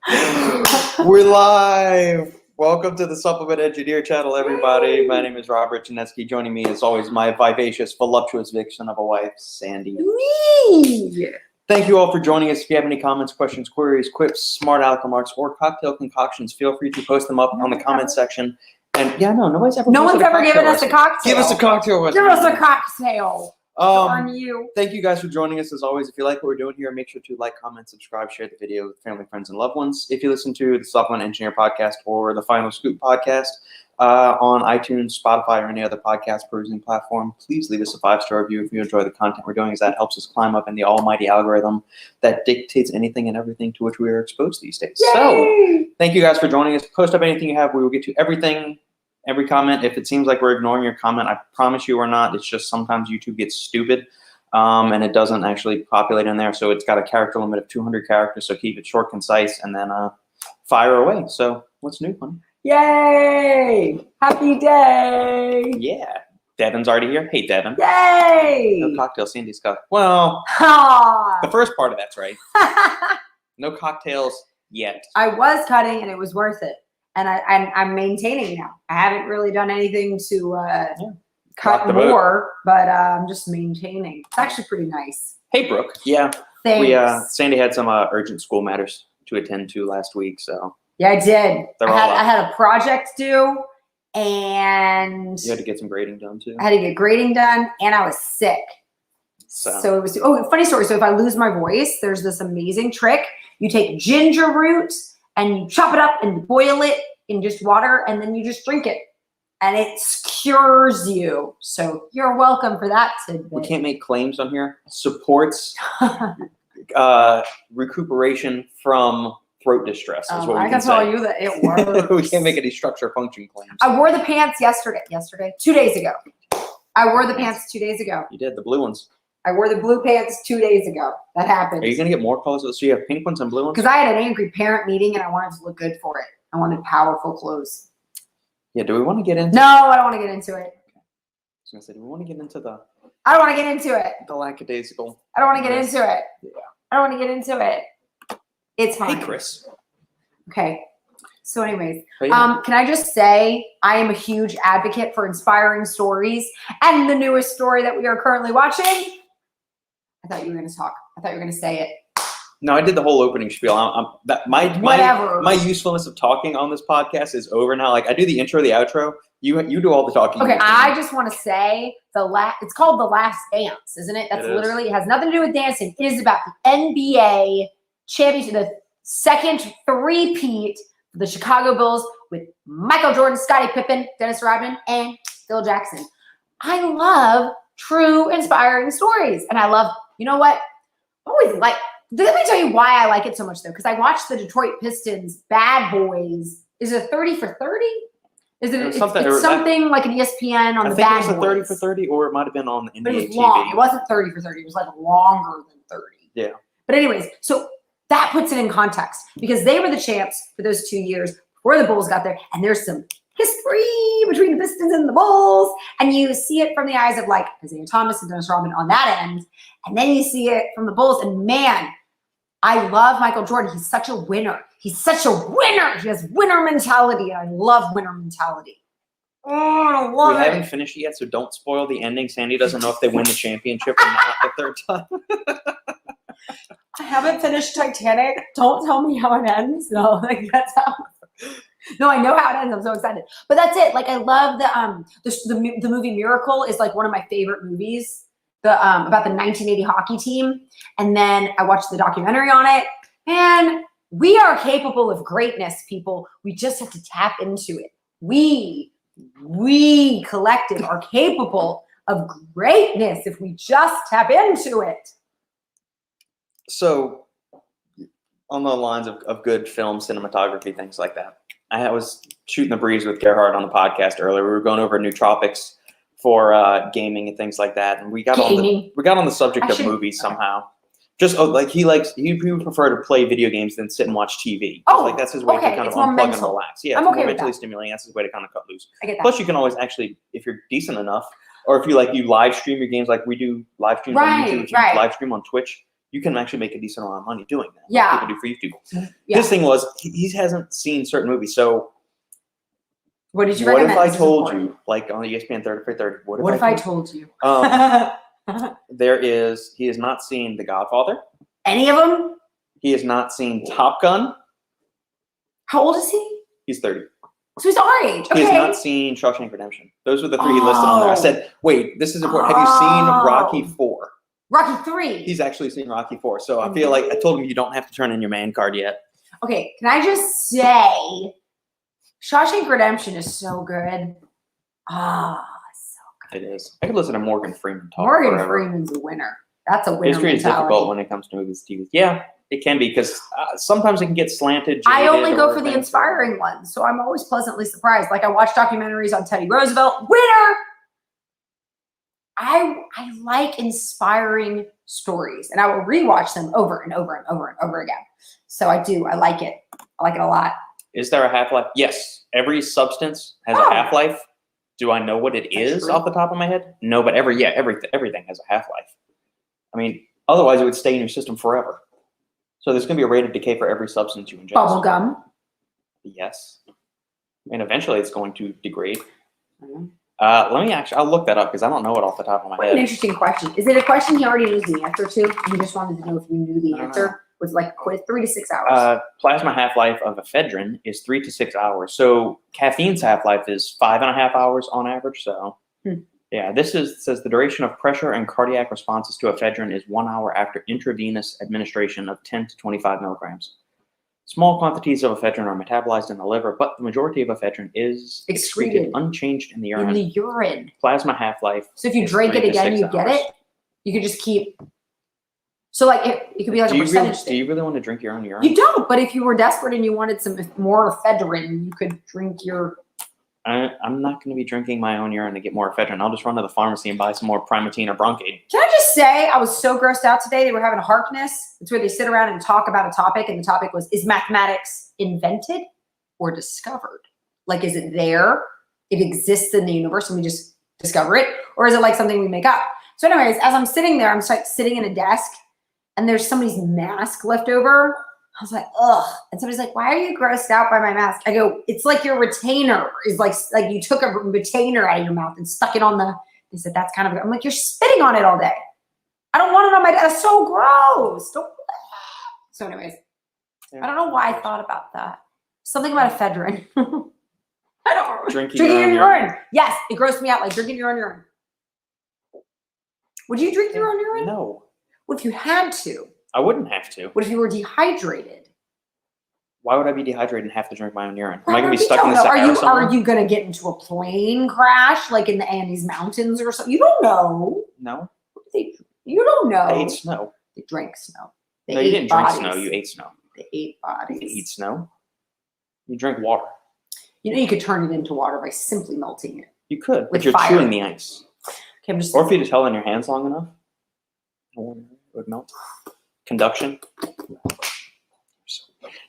We're live. Welcome to the Supplement Engineer channel, everybody. My name is Robert Janeski. Joining me, as always, my vivacious, voluptuous vixen of a wife, Sandy. Me. Thank you all for joining us. If you have any comments, questions, queries, quips, smart aleck remarks, or cocktail concoctions, feel free to post them up on the comment section. And yeah, nobody's ever. No one's ever given us a cocktail. Give us a cocktail recipe. Give us a cocktail. On you. Thank you guys for joining us as always. If you like what we're doing here, make sure to like, comment, subscribe, share the video with family, friends, and loved ones. If you listen to the Supplement Engineer podcast or the Final Scoop podcast on iTunes, Spotify, or any other podcast perusing platform, please leave us a 5-star review if you enjoy the content we're doing, as that helps us climb up in the almighty algorithm that dictates anything and everything to which we are exposed these days. Yay! So thank you guys for joining us. Post up anything you have. We will get to everything. Every comment. If it seems like we're ignoring your comment, I promise you we're not. It's just sometimes YouTube gets stupid and it doesn't actually populate in there. So it's got a character limit of 200 characters. So keep it short, concise, and then fire away. So what's new, honey? Yay! Happy day! Yeah. Devin's already here. Hey, Devin. Yay! No cocktail. Sandy's got. Well, the first part of that's right. No cocktails yet. I was cutting and it was worth it. And I'm maintaining now. I haven't really done anything to cut more, but I'm just maintaining. It's actually pretty nice. Hey, Brooke. Yeah. Thanks. Sandy had some urgent school matters to attend to last week, so. Yeah, I did. I had a project due, and you had to get some grading done too. I had to get grading done, and I was sick. So it was. Oh, funny story. So if I lose my voice, there's this amazing trick. You take ginger root and you chop it up and boil it in just water, and then you just drink it. And it cures you. So you're welcome for that tidbit. We can't make claims on here. Supports recuperation from throat distress. Is what I can tell you that it works. We can't make any structure function claims. I wore the pants yesterday. 2 days ago. I wore the pants 2 days ago. You did, the blue ones. I wore the blue pants 2 days ago. That happened. Are you going to get more colors? So you have pink ones and blue ones? Because I had an angry parent meeting and I wanted to look good for it. I wanted powerful clothes. Yeah, do we want to get into No, I don't want to get into it. I was going to say, do we want to get into the... I don't want to get into it. The lackadaisical... I don't want to get into it. Yeah. I don't want to get into it. It's fine. Hey, Chris. Okay. So anyways, Hey, yeah. can I just say I am a huge advocate for inspiring stories, and the newest story that we are currently watching... I thought you were going to talk. I thought you were going to say it. No, I did the whole opening spiel. My usefulness of talking on this podcast is over now. Like I do the intro, the outro. You do all the talking. Okay, I just want to say it's called The Last Dance, isn't it? That's literally, it has nothing to do with dancing. It is about the NBA championship, the second three-peat for the Chicago Bulls with Michael Jordan, Scottie Pippen, Dennis Rodman, and Phil Jackson. I love true, inspiring stories, and I love. You know what? I always like. Let me tell you why I like it so much, though, because I watched the Detroit Pistons Bad Boys. Is it 30 for 30? Is it something like an ESPN on the Bad Boys? I think it was a 30 for 30, or it might have been on the NBA but it was TV. long. It wasn't 30 for 30. It was like longer than 30. Yeah. But anyways, so that puts it in context because they were the champs for those 2 years before the Bulls got there, and there's some history between the Pistons and the Bulls, and you see it from the eyes of like Isaiah Thomas and Dennis Rodman on that end, and then you see it from the Bulls, and man, I love Michael Jordan. He's such a winner. He's such a winner. He has winner mentality, and I love winner mentality. Oh, I love it. We haven't finished it yet, so don't spoil the ending. Sandy doesn't know if they win the championship or not the third time. I haven't finished Titanic. Don't tell me how it ends. No, like that's how. No, I know how it ends. I'm so excited. But that's it. Like I love the movie Miracle is like one of my favorite movies. About the 1980 hockey team. And then I watched the documentary on it. And we are capable of greatness, people. We just have to tap into it. We collective are capable of greatness if we just tap into it. So on the lines of good film, cinematography, things like that. I was shooting the breeze with Gerhard on the podcast earlier. We were going over nootropics for gaming and things like that, and we got on the subject of movies somehow. Just like he would prefer to play video games than sit and watch TV. Oh, like that's his way to kind of unplug and relax. Yeah, I'm it's okay more with mentally that. stimulating. That's his way to kind of cut loose. I get that. Plus, you can always actually, if you're decent enough, or if you live stream your games, like we do live streams on YouTube, if you live stream on Twitch, you can actually make a decent amount of money doing that. Yeah. Like people do for YouTube. His thing was he hasn't seen certain movies. So what did you what recommend? if I told you, like on ESPN 30 for 30, what if I told you? He has not seen The Godfather. Any of them? He has not seen Top Gun. How old is he? He's 30. So he's our age. Okay. He has not seen Shawshank Redemption. Those were the 3 he listed on there. I said, wait, this is important. Have you seen Rocky 4? Rocky 3. He's actually seen Rocky 4. So I feel like I told him you don't have to turn in your man card yet. Okay, can I just say, Shawshank Redemption is so good. So good. It is. I could listen to Morgan Freeman talk Morgan forever. Freeman's a winner. That's a winner History is difficult when it comes to movies, TV. Yeah, it can be because sometimes it can get slanted. I only go for the inspiring ones, so I'm always pleasantly surprised. Like I watch documentaries on Teddy Roosevelt, winner. I like inspiring stories, and I will rewatch them over and over and over and over again. So I do. I like it. I like it a lot. Is there a half-life? Yes. Every substance has a half-life. Do I know what it is off the top of my head? No, but everything has a half-life. I mean, otherwise it would stay in your system forever. So there's going to be a rate of decay for every substance you ingest. Bubble gum. Yes. And eventually it's going to degrade. I'll look that up because I don't know it off the top of my head. An interesting question. Is it a question he already knows the answer to? He just wanted to know if you knew the answer. Was like quiz 3 to 6 hours. Plasma half-life of ephedrine is 3 to 6 hours. So caffeine's half-life is 5.5 hours on average. So yeah, says the duration of pressure and cardiac responses to ephedrine is 1 hour after intravenous administration of 10 to 25 milligrams. Small quantities of ephedrine are metabolized in the liver, but the majority of ephedrine is excreted unchanged in the urine. In the urine. Plasma half-life. So if you drink it again, you get it? You could just keep... So like it could be like a percentage thing. Do you really want to drink your own urine? You don't, but if you were desperate and you wanted some more ephedrine, you could drink your... I'm not going to be drinking my own urine to get more ephedrine. I'll just run to the pharmacy and buy some more Primatene or Bronchade. Can I just say, I was so grossed out today. They were having a Harkness. It's where they sit around and talk about a topic, and the topic was, is mathematics invented or discovered? Like, is it there? It exists in the universe and we just discover it? Or is it like something we make up? So anyways, as I'm sitting there, I'm like sitting in a desk, and there's somebody's mask left over. I was like, ugh. And somebody's like, why are you grossed out by my mask? I go, it's like your retainer is like you took a retainer out of your mouth and stuck it on the, they said, that's kind of, I'm like, you're spitting on it all day. I don't want it on my, that's so gross. So anyways, I don't know why I thought about that. Something about ephedrine. I don't know. Drinking your own urine. Yes, it grossed me out, like drinking your own urine. Would you drink your own urine? No. What if you had to? I wouldn't have to. What if you were dehydrated? Why would I be dehydrated and have to drink my own urine? Am I going to be stuck in the Sahara somewhere? Are you going to get into a plane crash like in the Andes Mountains or something? You don't know. No. You don't know. They ate snow. They drank snow. No, you didn't drink snow. You ate snow. They ate bodies. You eat snow. You drink water. You know you could turn it into water by simply melting it. You could, but With you're fire. chewing the ice. Okay, I'm just. Or if you just held it in your hands long enough, it would melt. Conduction.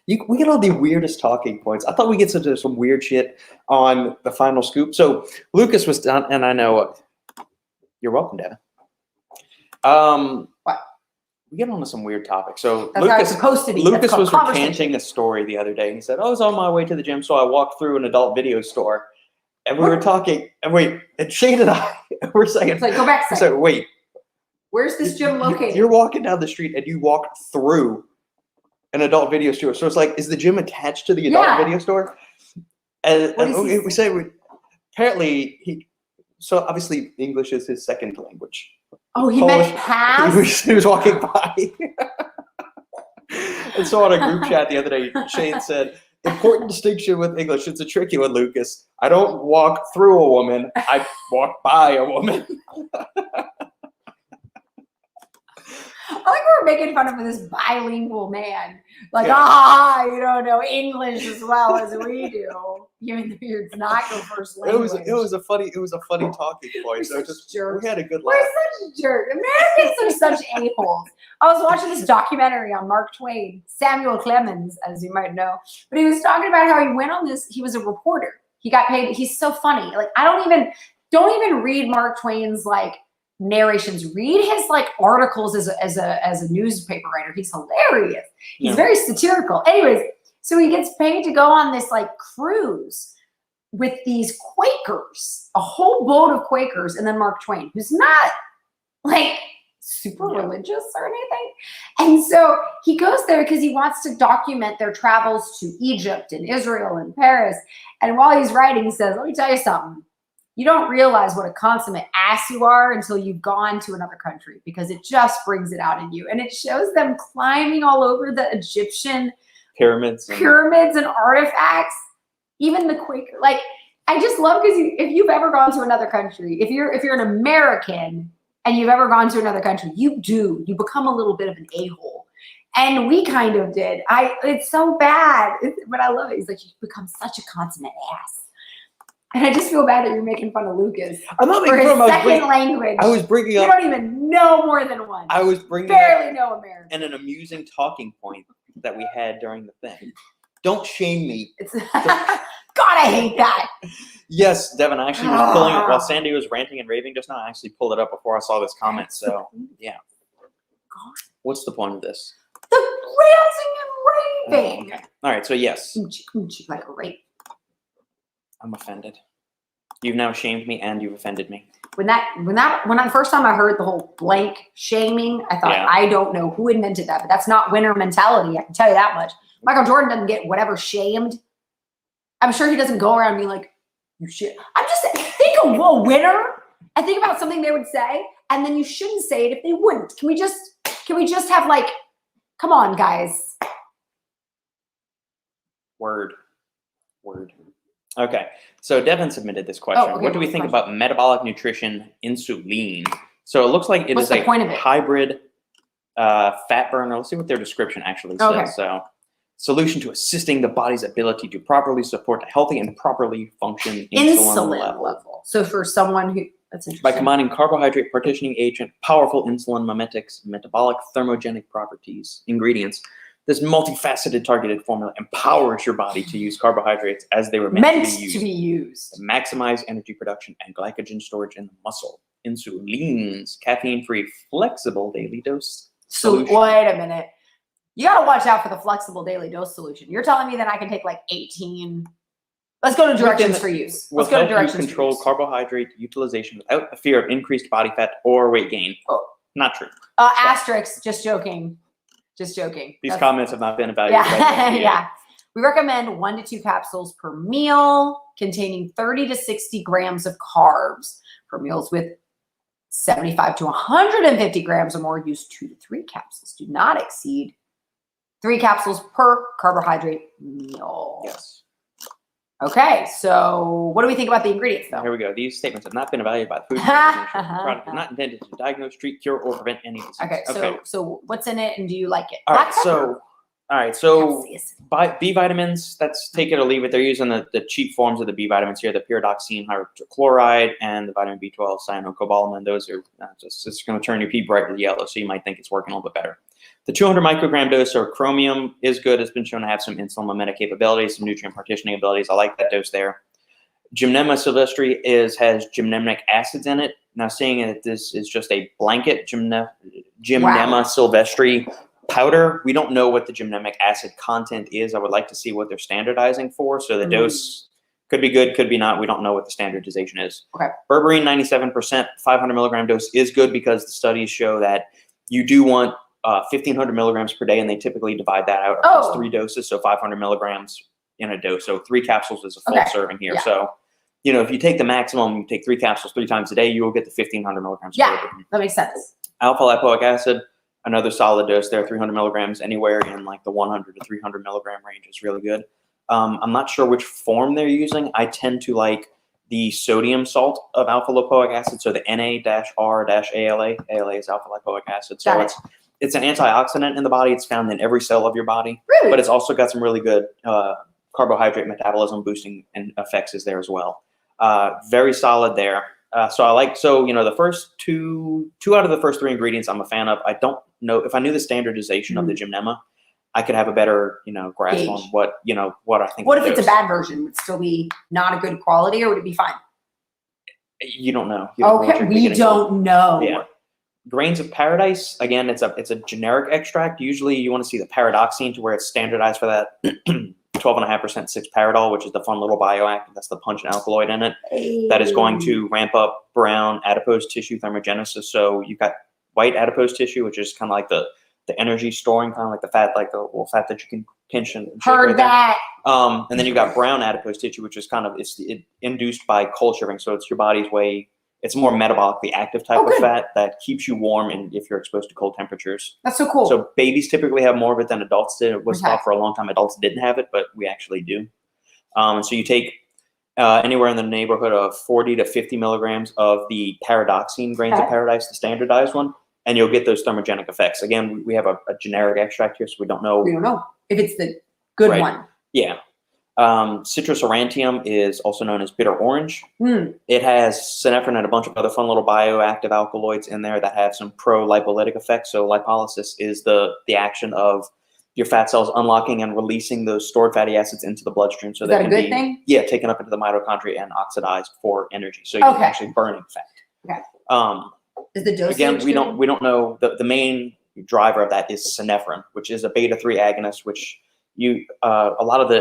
We get all the weirdest talking points. I thought we get into some weird shit on the final scoop. So Lucas was done, and I know you're welcome, Devin. What? We get on to some weird topics. So That's how it's supposed to be. Lucas was recanting a story the other day, and he said, I was on my way to the gym, so I walked through an adult video store, and we were talking, and Shane and I were saying, It's like, go back a second. So wait. Where's this gym located? You're walking down the street and you walk through an adult video store. So it's like, is the gym attached to the adult video store? And we say, apparently, so obviously English is his second language. Oh, he meant pass? He was walking by. And so on a group chat the other day, Shane said, important distinction with English. It's a tricky one, Lucas. I don't walk through a woman. I walk by a woman. I like we're making fun of this bilingual man. Like, you don't know English as well as we do. Even though it's not your first language. It was a funny talking point. So we had a good laugh. We're such jerks. Americans are such a-holes. I was watching this documentary on Mark Twain, Samuel Clemens, as you might know. But he was talking about how he went on this, he was a reporter. He got paid, he's so funny. Like, don't even read Mark Twain's like narrations. Read his like articles as a newspaper writer. He's hilarious. He's very satirical. Anyways, so he gets paid to go on this like cruise with these Quakers, a whole boat of Quakers, and then Mark Twain, who's not like super religious or anything. And so he goes there because he wants to document their travels to Egypt and Israel and Paris. And while he's writing, he says, let me tell you something. You don't realize what a consummate ass you are until you've gone to another country, because it just brings it out in you. And it shows them climbing all over the Egyptian pyramids and artifacts. Even the Quaker, like, I just love, because if you've ever gone to another country, if you're an American and you've ever gone to another country, you become a little bit of an a-hole. And we kind of did. It's so bad, but I love it. He's like, you become such a consummate ass. And I just feel bad that you're making fun of Lucas. I'm not making fun of him. Language. I was bringing up. You don't even know more than one. I was bringing barely know American. And an amusing talking point that we had during the thing. Don't shame me. God, I hate that. Yes, Devin, I actually was pulling it while Sandy was ranting and raving just now. I actually pulled it up before I saw this comment. So, yeah. God. What's the point of this? The ranting and raving. Okay. All right, so yes. Like a rape. I'm offended. You've now shamed me and you've offended me. When the first time I heard the whole blank shaming, I thought, I don't know who invented that, but that's not winner mentality. I can tell you that much. Michael Jordan doesn't get whatever shamed. I'm sure he doesn't go around being like, you shit. I'm just saying, think of a winner and think about something they would say, and then you shouldn't say it if they wouldn't. Can we just have like, come on, guys. Word. Okay, so Devin submitted this question. What do we think about metabolic nutrition insulin? So it looks like it is a hybrid fat burner. Let's see what their description actually says. Okay. So, solution to assisting the body's ability to properly support a healthy and properly function insulin level. So for someone who, that's interesting. By combining carbohydrate partitioning agent, powerful insulin mimetics, metabolic thermogenic properties, ingredients, this multifaceted targeted formula empowers your body to use carbohydrates as they were meant to be used. To maximize energy production and glycogen storage in the muscle. Insulin's caffeine-free flexible daily dose solution. So wait a minute. You got to watch out for the flexible daily dose solution. You're telling me that I can take like 18. Let's go to directions for use. Let's go to directions for use. Control carbohydrate utilization without the fear of increased body fat or weight gain. Oh, not true. Asterisk, just joking. Just joking. These comments have not been evaluated. Yeah. We recommend 1 to 2 capsules per meal containing 30 to 60 grams of carbs. For meals with 75 to 150 grams or more, use 2 to 3 capsules. Do not exceed 3 capsules per carbohydrate meal. Yes. Okay, so what do we think about the ingredients, though? Here we go. These statements have not been evaluated by the Food and Drug Administration. The product is not intended to diagnose, treat, cure, or prevent any disease. Okay, so what's in it, and do you like it? All right, so B vitamins, that's take it or leave it. They're using the cheap forms of the B vitamins here, the pyridoxine hydrochloride and the vitamin B12 cyanocobalamin. Those are it's going to turn your pee brightly yellow, so you might think it's working a little bit better. The 200 microgram dose of chromium is good. It's been shown to have some insulin mimetic capabilities, some nutrient partitioning abilities. I like that dose there. Gymnema sylvestri has gymnemic acids in it. Now, saying that this is just a blanket Gymnema sylvestri powder, we don't know what the gymnemic acid content is. I would like to see what they're standardizing for. So the dose could be good, could be not. We don't know what the standardization is. Okay. Berberine, 97%, 500 milligram dose is good because the studies show that you do want 1,500 milligrams per day, and they typically divide that out across 3 doses, so 500 milligrams in a dose. So 3 capsules is a full serving here. Yeah. So, if you take the maximum, you take 3 capsules 3 times a day, you will get the 1,500 milligrams. Yeah, that makes sense. Alpha lipoic acid, another solid dose there, 300 milligrams, anywhere in like the 100 to 300 milligram range is really good. I'm not sure which form they're using. I tend to like the sodium salt of alpha lipoic acid, so the Na-R-ALA. ALA is alpha lipoic acid. So it's an antioxidant in the body. It's found in every cell of your body. Really? But it's also got some really good carbohydrate metabolism boosting and effects is there as well. Very solid there. The first two out of the first 3 ingredients I'm a fan of. I don't know if I knew the standardization of the Gymnema, I could have a better, grasp on what I think. What if it's a bad version? Would it still be not a good quality, or would it be fine? You don't know. You don't know what Okay, you're we getting don't know. Yeah. Grains of Paradise, again, it's a generic extract. Usually you want to see the Tyrosine to where it's standardized for that 12.5% 6-paradol, which is the fun little bioactive. That's the pungent alkaloid in it. That is going to ramp up brown adipose tissue thermogenesis. So you've got white adipose tissue, which is kind of like the energy storing, kind of like the fat, like the little fat that you can pinch and shake Heard right that. there. And then you've got brown adipose tissue, which is kind of it induced by cold shivering. So it's your body's way. It's more metabolically active type of fat that keeps you warm and if you're exposed to cold temperatures. That's so cool. So babies typically have more of it than adults did. It was thought for a long time adults didn't have it, but we actually do. So you take anywhere in the neighborhood of 40 to 50 milligrams of the Paradoxine grains of Paradise, the standardized one, and you'll get those thermogenic effects. Again, we have a generic extract here, so we don't know. We don't know if it's the good one. Yeah. Citrus aurantium is also known as bitter orange. It has synephrine and a bunch of other fun little bioactive alkaloids in there that have some pro-lipolytic effects. So lipolysis is the action of your fat cells unlocking and releasing those stored fatty acids into the bloodstream. So is that a good thing? Yeah, taken up into the mitochondria and oxidized for energy. So you're actually burning fat. Okay. Is the dosage again, we don't know. The main driver of that is synephrine, which is a beta-3 agonist, which a lot of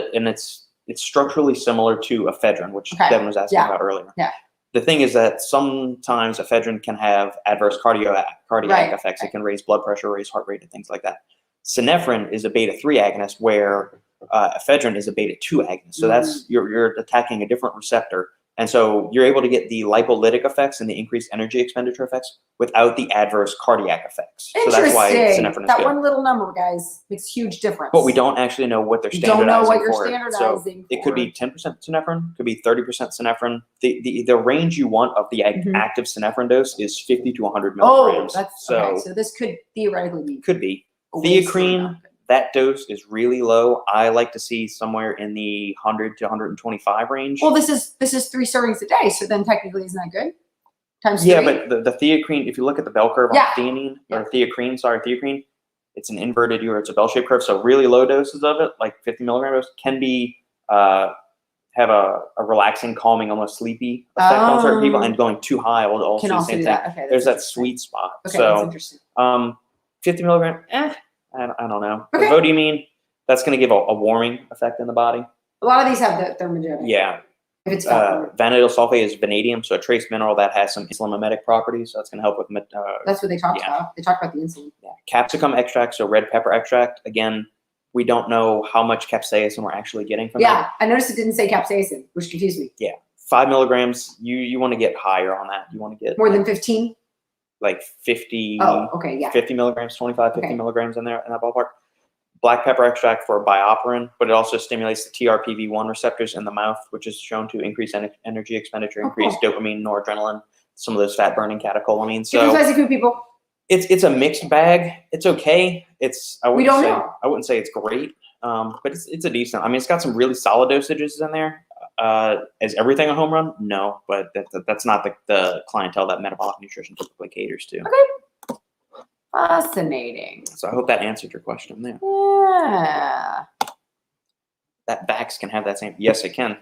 it's structurally similar to ephedrine, which Devin was asking about earlier. Yeah. The thing is that sometimes ephedrine can have adverse cardiac effects. It can raise blood pressure, raise heart rate, and things like that. Synephrine is a beta-3 agonist, where ephedrine is a beta-2 agonist. So that's you're attacking a different receptor. And so you're able to get the lipolytic effects and the increased energy expenditure effects without the adverse cardiac effects. So that's why synephrine is that good. one little number, guys, makes a huge difference. But we don't actually know what they're standardizing for. Don't know what you're standardizing for. It could be 10% synephrine, could be 30% synephrine. The range you want of the active synephrine dose is 50 to 100 milligrams. Oh, that's okay. So this could theoretically be. Could be. Theacrine, that dose is really low. I like to see somewhere in the 100 to 125 range. Well, this is 3 servings a day, so then technically isn't that good? Times 3? Yeah, but the theacrine, if you look at the bell curve on theanine, or theacrine, it's an inverted U, or it's a bell-shaped curve. So really low doses of it, like 50 milligrams, can be have a relaxing, calming, almost sleepy effect on certain people, and going too high will also do the same thing. Okay, there's that sweet spot. Okay, so, that's interesting. 50 milligram, I don't know. Okay. Vodimine, that's going to give a warming effect in the body. A lot of these have the thermogenic. Yeah. If it's vanadyl sulfate is vanadium, so a trace mineral that has some insulin mimetic properties. So that's going to help with. That's what they talked about. They talked about the insulin. Yeah. Capsicum extract, so red pepper extract. Again, we don't know how much capsaicin we're actually getting from that. Yeah, I noticed it didn't say capsaicin, which confused me. Yeah. 5 milligrams, you want to get higher on that. You want to get more than 15? Like 50. Oh, okay, yeah. 50 milligrams, 25, 50 milligrams in that ballpark. Black pepper extract for bioperin, but it also stimulates the TRPV1 receptors in the mouth, which is shown to increase energy expenditure, increase dopamine, noradrenaline, some of those fat burning catecholamines. So spicy food people. It's a mixed bag. It's okay. I wouldn't say it's great, but it's a decent. I mean, it's got some really solid dosages in there. Is everything a home run? No, but that's not the clientele that metabolic nutrition typically caters to. Okay. Fascinating. So I hope that answered your question there. Yeah. That Vax can have that same. Yes, it can.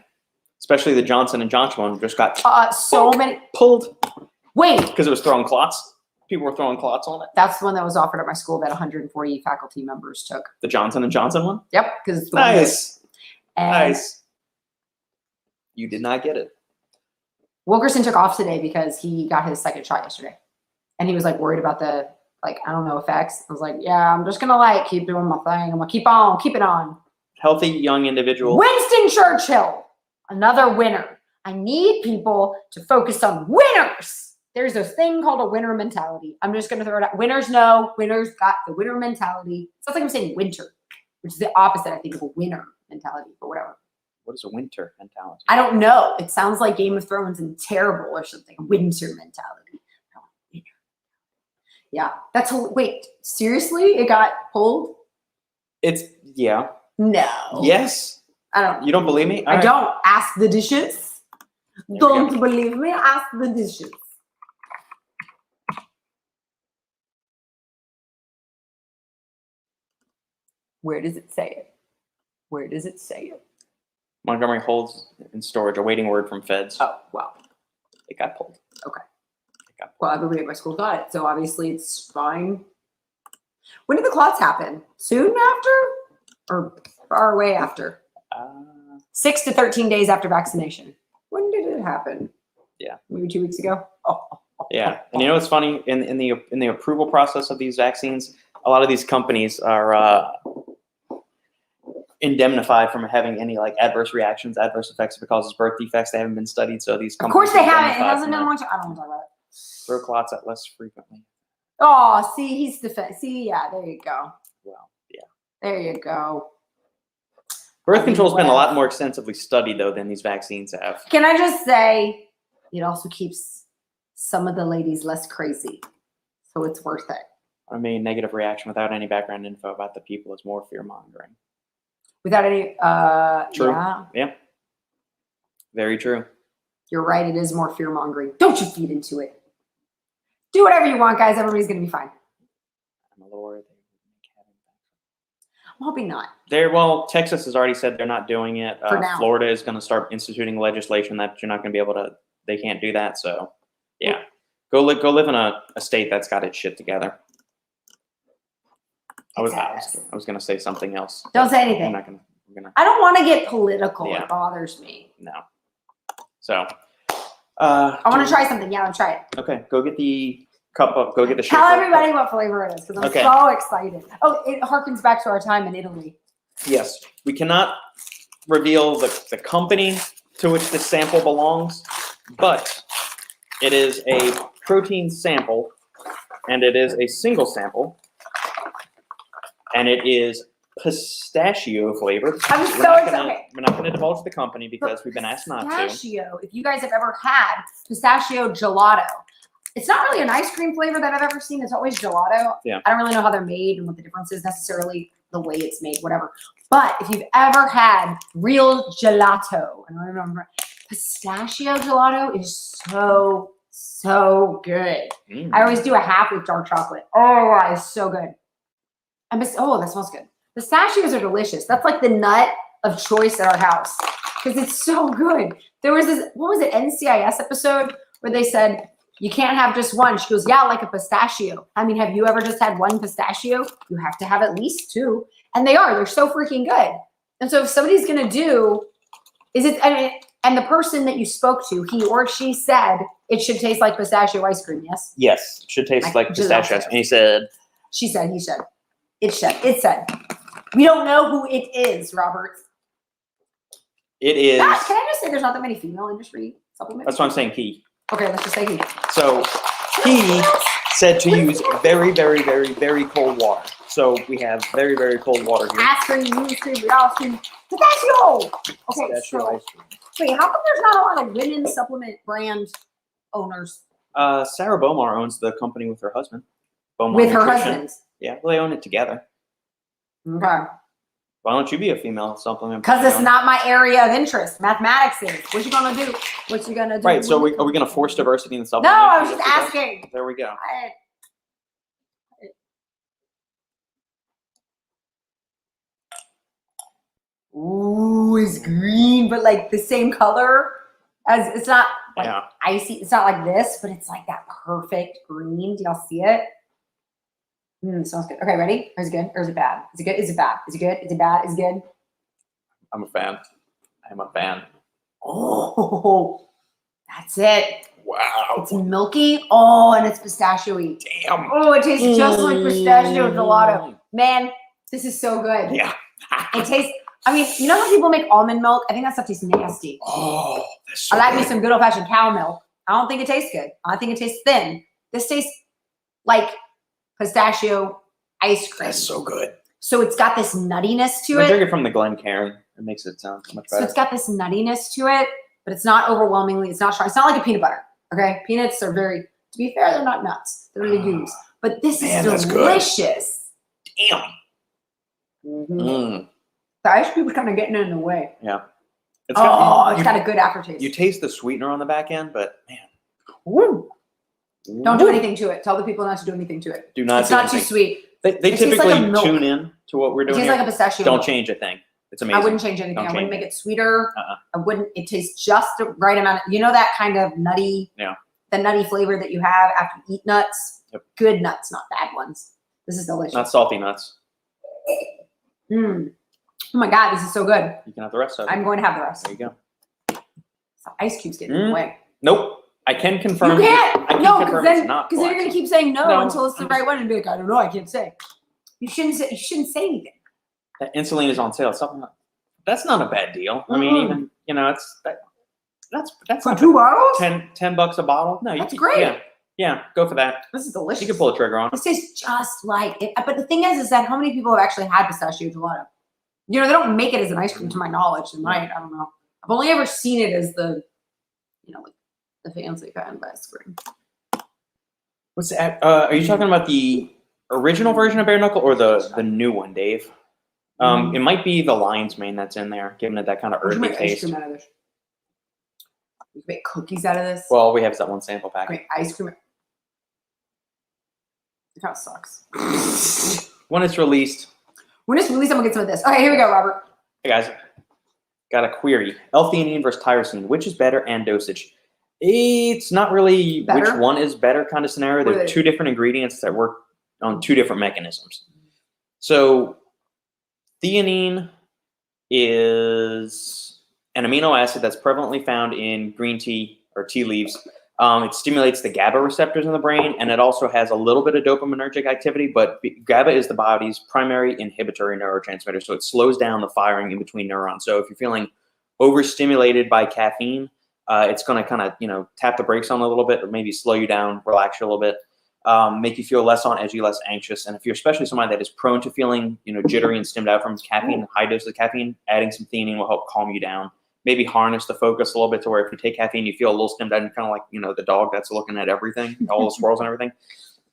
Especially the Johnson & Johnson one just got pulled. Wait. Because it was throwing clots. People were throwing clots on it. That's the one that was offered at my school that 140 faculty members took. The Johnson & Johnson one? Yep. Because nice. Nice. You did not get it. Wilkerson took off today because he got his second shot yesterday. And he was like worried about the, I don't know, effects. I was like, yeah, I'm just going to keep doing my thing. I'm going to keep it on. Healthy young individual. Winston Churchill, another winner. I need people to focus on winners. There's a thing called a winner mentality. I'm just going to throw it out. Winners know. Winners got the winner mentality. It sounds like I'm saying winter, which is the opposite, I think, of a winner mentality, but whatever. What is a winter mentality? I don't know. It sounds like Game of Thrones and terrible or something. Winter mentality. Yeah. Wait, seriously? It got pulled? Yeah. No. Yes. I don't. You don't believe me? I don't. Ask the dishes. Don't believe me? Ask the dishes. Where does it say it? Where does it say it? Montgomery holds in storage a waiting word from feds. Oh, wow. It got pulled. Okay. It got pulled. Well, everybody at my school got it, so obviously it's fine. When did the clots happen? Soon after, or far away after? 6 to 13 days after vaccination. When did it happen? Yeah, maybe 2 weeks ago. Yeah, and you know what's funny? In the approval process of these vaccines, a lot of these companies are indemnified from having any like adverse reactions, adverse effects if it causes birth defects. They haven't been studied, so these companies. Of course they haven't. It indemnified hasn't from been that. much. I don't want to talk about it. Throw clots out less frequently. Oh, see, he's See, yeah, there you go. Well, yeah. There you go. Birth control's been a lot more extensively studied though than these vaccines have. Can I just say, it also keeps some of the ladies less crazy, so it's worth it. I mean, negative reaction without any background info about the people is more fear mongering. Without any, True. yeah, Very true. you're right. It is more fear mongering. Don't you feed into it. Do whatever you want, guys. Everybody's gonna be fine. I'm a little worried. I'm hoping not. Well, Texas has already said they're not doing it. For now. Florida is going to start instituting legislation that you're not going to be able to. They can't do that. So, yeah, go live in a state that's got its shit together. I was going to say something else. Don't say anything. I'm not going to. I don't want to get political. Yeah. It bothers me. No. So, I want to try something. Yeah, let's try it. Okay, go get the cup of. Go get the. Tell everybody what flavor it is because I'm Okay. so excited. Oh, it harkens back to our time in Italy. Yes, we cannot reveal the company to which this sample belongs, but it is a protein sample, and it is a single sample, and it is pistachio flavored. I'm so excited. We're not going to divulge the company because we've been asked not to. Pistachio. If you guys have ever had pistachio gelato, it's not really an ice cream flavor that I've ever seen. It's always gelato. Yeah. I don't really know how they're made and what the difference is necessarily, the way it's made, whatever. But if you've ever had real gelato, and I remember pistachio gelato is so good. I always do a half with dark chocolate. Oh, it's so good. Oh, that smells good. Pistachios are delicious. That's like the nut of choice at our house because it's so good. There was this, what was it, NCIS episode where they said, you can't have just one. She goes, yeah, like a pistachio. I mean, have you ever just had one pistachio? You have to have at least two. And they're so freaking good. And so if somebody's going to do, and the person that you spoke to, he or she said it should taste like pistachio ice cream, yes? Yes, it should taste like pistachio. And he said. She said, he said. It said. We don't know who it is, Robert. It is. Can I just say there's not that many female industry supplements? That's what I'm saying, he. Okay, let's just say he. So he said to use very, very, very, very cold water. So we have very, very cold water here. Ice cream, ice cream, ice cream. Pistachio! Okay, Pistachio so, ice cream. wait, how come there's not a lot of women supplement brand owners? Sarah Bomar owns the company with her husband. Bomar With her Nutrition. husband? Yeah, well, they own it together. Okay. Why don't you be a female supplement? Because it's not my area of interest. Mathematics is. What you gonna do? What you gonna do? Right, so are we going to force diversity in the No, supplement? I was just asking. There we go. Ooh, it's green, but like the same color as, it's not like icy. It's not like this, but it's like that perfect green. Do y'all see it? Sounds good. Okay, ready? Is it good or is it bad? Is it good? Is it bad? Is it good? Is it bad? Is it good? I'm a fan. I'm a fan. Oh, that's it. Wow. It's milky. Oh, and it's pistachio-y. Damn. Oh, it tastes just like pistachio gelato. Man, this is so good. Yeah. It tastes, I mean, you know how people make almond milk? I think that stuff tastes nasty. Oh, that's so I like good. me some good old-fashioned cow milk. I don't think it tastes good. I think it tastes thin. This tastes like pistachio ice cream. That's so good. So it's got this nuttiness to I it. drink it from the Glencairn. It makes it sound much So better. it's got this nuttiness to it, but it's not overwhelmingly, it's not strong. It's not like a peanut butter, okay? Peanuts are very, to be fair, they're not nuts. They're legumes. But this is delicious. Damn. The ice cream is kind of getting in the way. Yeah. It's got a good aftertaste. You taste the sweetener on the back end, but man. Woo. Don't do anything to it. Tell the people not to do anything to it. Do not. It's not too sweet. They It tastes typically like a milk. tune in to what we're It doing tastes here. like a pistachio. Don't milk. change a thing. It's amazing. I wouldn't change anything. Don't I wouldn't change make it sweeter. Uh-uh. I wouldn't. It tastes just the right amount. You know that kind of nutty, the nutty flavor that you have after you eat nuts? Yep. Good nuts, not bad ones. This is delicious. Not salty nuts. Oh my God, this is so good. You can have the rest of it. I'm going to have the rest. There you go. The ice cube's getting in the way. Nope. I can confirm. You can't. I can No, confirm because it's not then you're going to keep saying no until it's the right one and be like, I don't know, I can't say. You shouldn't say anything. That insulin is on sale. Something like, that's not a bad deal. I mean, even that's for not 2 bottles. $10 a bottle. No, That's great. Yeah, go for that. This is delicious. You can pull a trigger on it. This tastes just like it. But the thing is that how many people have actually had pistachio gelato? You know, they don't make it as an ice cream to my knowledge. They might. I don't know. I've only ever seen it as the, like the fancy kind of ice cream. What's that? Are you talking about the original version of bare knuckle or the new one, Dave? It might be the lion's mane that's in there, giving it that kind of earthy taste. Ice cream out of this. You can make cookies out of this. Well, all we have is that one sample pack. Make ice cream. It kind of sucks. When it's released. When it's released, I'm gonna get some of this. Okay, here we go, Robert. Hey guys, got a query. L-Theanine versus Tyrosine. Which is better and dosage? It's not really Better? which one is better kind of scenario. What are They're they? two different ingredients that work on two different mechanisms. So theanine is an amino acid that's prevalently found in green tea or tea leaves. It stimulates the GABA receptors in the brain, and it also has a little bit of dopaminergic activity, but GABA is the body's primary inhibitory neurotransmitter, so it slows down the firing in between neurons. So if you're feeling overstimulated by caffeine, it's going to kind of, tap the brakes on a little bit, or maybe slow you down, relax you a little bit, make you feel less on edgy, less anxious. And if you're especially somebody that is prone to feeling, jittery and stimmed out from caffeine, high doses of caffeine, adding some theanine will help calm you down. Maybe harness the focus a little bit to where if you take caffeine, you feel a little stimmed out and kind of like, the dog that's looking at everything, all the swirls and everything.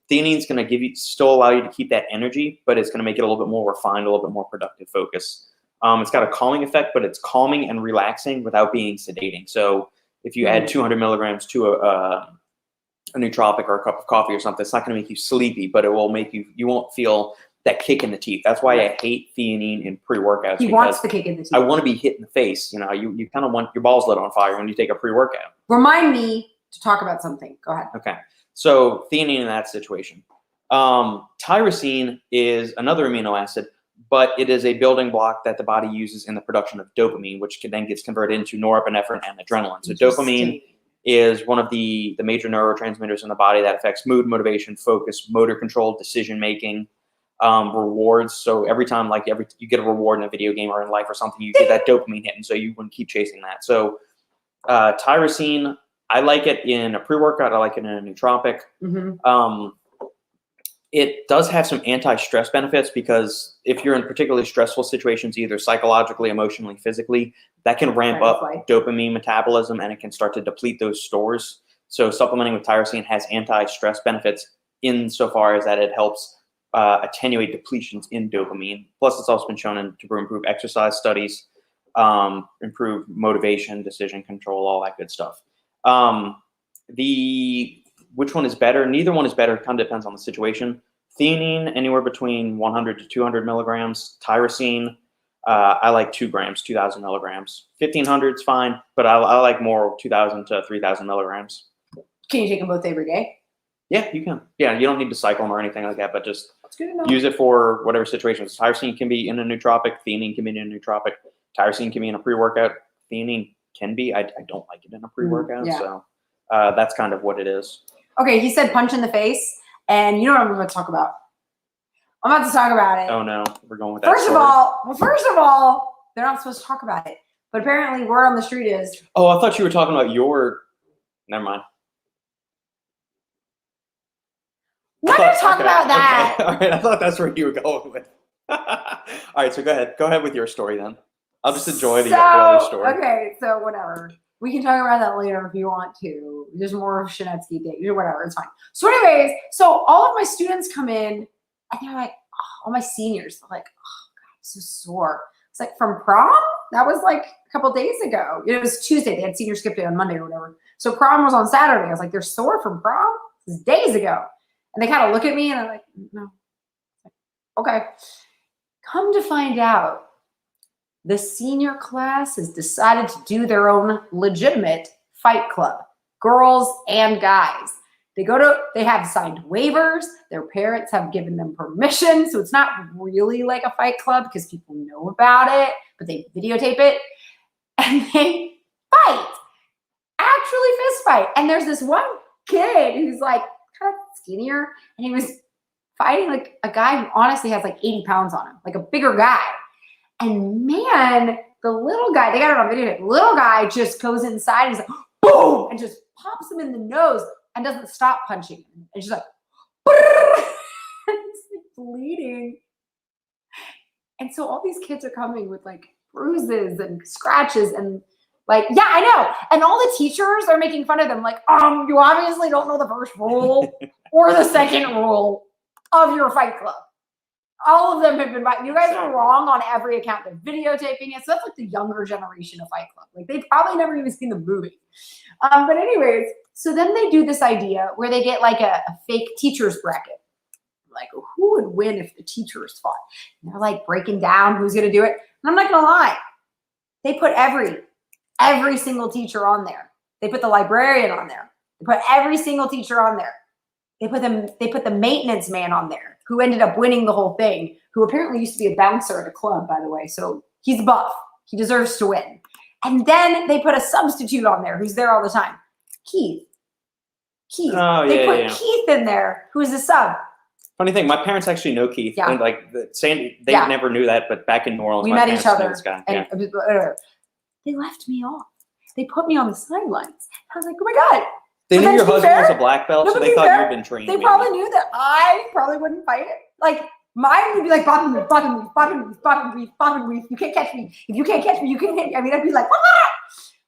Theanine is going to still allow you to keep that energy, but it's going to make it a little bit more refined, a little bit more productive focus. It's got a calming effect, but it's calming and relaxing without being sedating. So if you add 200 milligrams to a nootropic or a cup of coffee or something, it's not going to make you sleepy, but it will make you won't feel that kick in the teeth. That's why I hate theanine in pre-workouts. He wants the kick in the teeth. I want to be hit in the face. You kind of want your balls lit on fire when you take a pre-workout. Remind me to talk about something. Go ahead. Okay. So theanine in that situation. Tyrosine is another amino acid, but it is a building block that the body uses in the production of dopamine, which then gets converted into norepinephrine and adrenaline. So dopamine is one of the major neurotransmitters in the body that affects mood, motivation, focus, motor control, decision-making, rewards. So every time you get a reward in a video game or in life or something, you get that dopamine hit, and so you want to keep chasing that. So tyrosine, I like it in a pre-workout. I like it in a nootropic. It does have some anti-stress benefits because if you're in particularly stressful situations, either psychologically, emotionally, physically, that can ramp up dopamine metabolism and it can start to deplete those stores. So supplementing with tyrosine has anti-stress benefits insofar as that it helps attenuate depletions in dopamine. Plus, it's also been shown to improve exercise studies, improve motivation, decision control, all that good stuff. Which one is better? Neither one is better. It kind of depends on the situation. Theanine, anywhere between 100 to 200 milligrams. Tyrosine, I like 2 grams, 2,000 milligrams. 1,500 is fine, but I like more 2,000 to 3,000 milligrams. Can you take them both every day? Yeah, you can. Yeah, you don't need to cycle them or anything like that, but just That's good enough. use it for whatever situation. Tyrosine can be in a nootropic. Theanine can be in a nootropic. Tyrosine can be in a pre-workout. Theanine can be. I don't like it in a pre-workout, so that's kind of what it is. Okay, he said punch in the face, and you know what I'm going to talk about. I'm about to talk about it. Oh no, we're going with that. First of all, they're not supposed to talk about it, but apparently word on the street is. Oh, I thought you were talking about your. Never mind. We're going to talk about that. Okay. All right, I thought that's where you were going with. All right, so go ahead. Go ahead with your story then. I'll just enjoy the other story. Okay, so whatever. We can talk about that later if you want to. There's more of Shanetsky Day. Whatever, it's fine. So anyways, so all of my students come in, and they're like, all my seniors, they're like, oh, God, I'm so sore. It's like, from prom? That was like a couple days ago. It was Tuesday. They had senior skip day on Monday or whatever. So prom was on Saturday. I was like, they're sore from prom? This is days ago. And they kind of look at me, and they're like, no. Okay. Come to find out, the senior class has decided to do their own legitimate fight club, girls and guys. They have signed waivers. Their parents have given them permission. So it's not really like a fight club because people know about it, but they videotape it and they fight, actually fist fight. And there's this one kid who's like kind of skinnier and he was fighting like a guy who honestly has like 80 pounds on him, like a bigger guy. And man, the little guy, they got it on video, the little guy just goes inside and he's like, boom, and just pops him in the nose and doesn't stop punching him. And she's like, and he's like bleeding. And so all these kids are coming with like bruises and scratches and like, yeah, I know. And all the teachers are making fun of them. Like, you obviously don't know the first rule or the second rule of your fight club. All of them have been, you guys are wrong on every account. They're videotaping it. So that's like the younger generation of Fight Club. Like they've probably never even seen the movie. But anyways, so then they do this idea where they get like a fake teacher's bracket. Like who would win if the teachers fought? And they're like breaking down who's going to do it. And I'm not going to lie. They put every single teacher on there. They put the librarian on there. They put every single teacher on there. They put the maintenance man on there, who ended up winning the whole thing, who apparently used to be a bouncer at a club, by the way. So he's buff. He deserves to win. And then they put a substitute on there who's there all the time. Keith. Oh, they put yeah. Keith in there, who's a sub. Funny thing, my parents actually know Keith. Yeah. And like Sandy, they never knew that, but back in New Orleans, we my met each parents knew other. this guy. And they left me off. They put me on the sidelines. I was like, oh my God. They knew your husband was a black belt, No, so they thought you'd been trained. They probably knew that I probably wouldn't fight it. Like, mine would be like, bopping me. You can't catch me. If you can't catch me, you can't hit me. I mean, I'd be like, ah!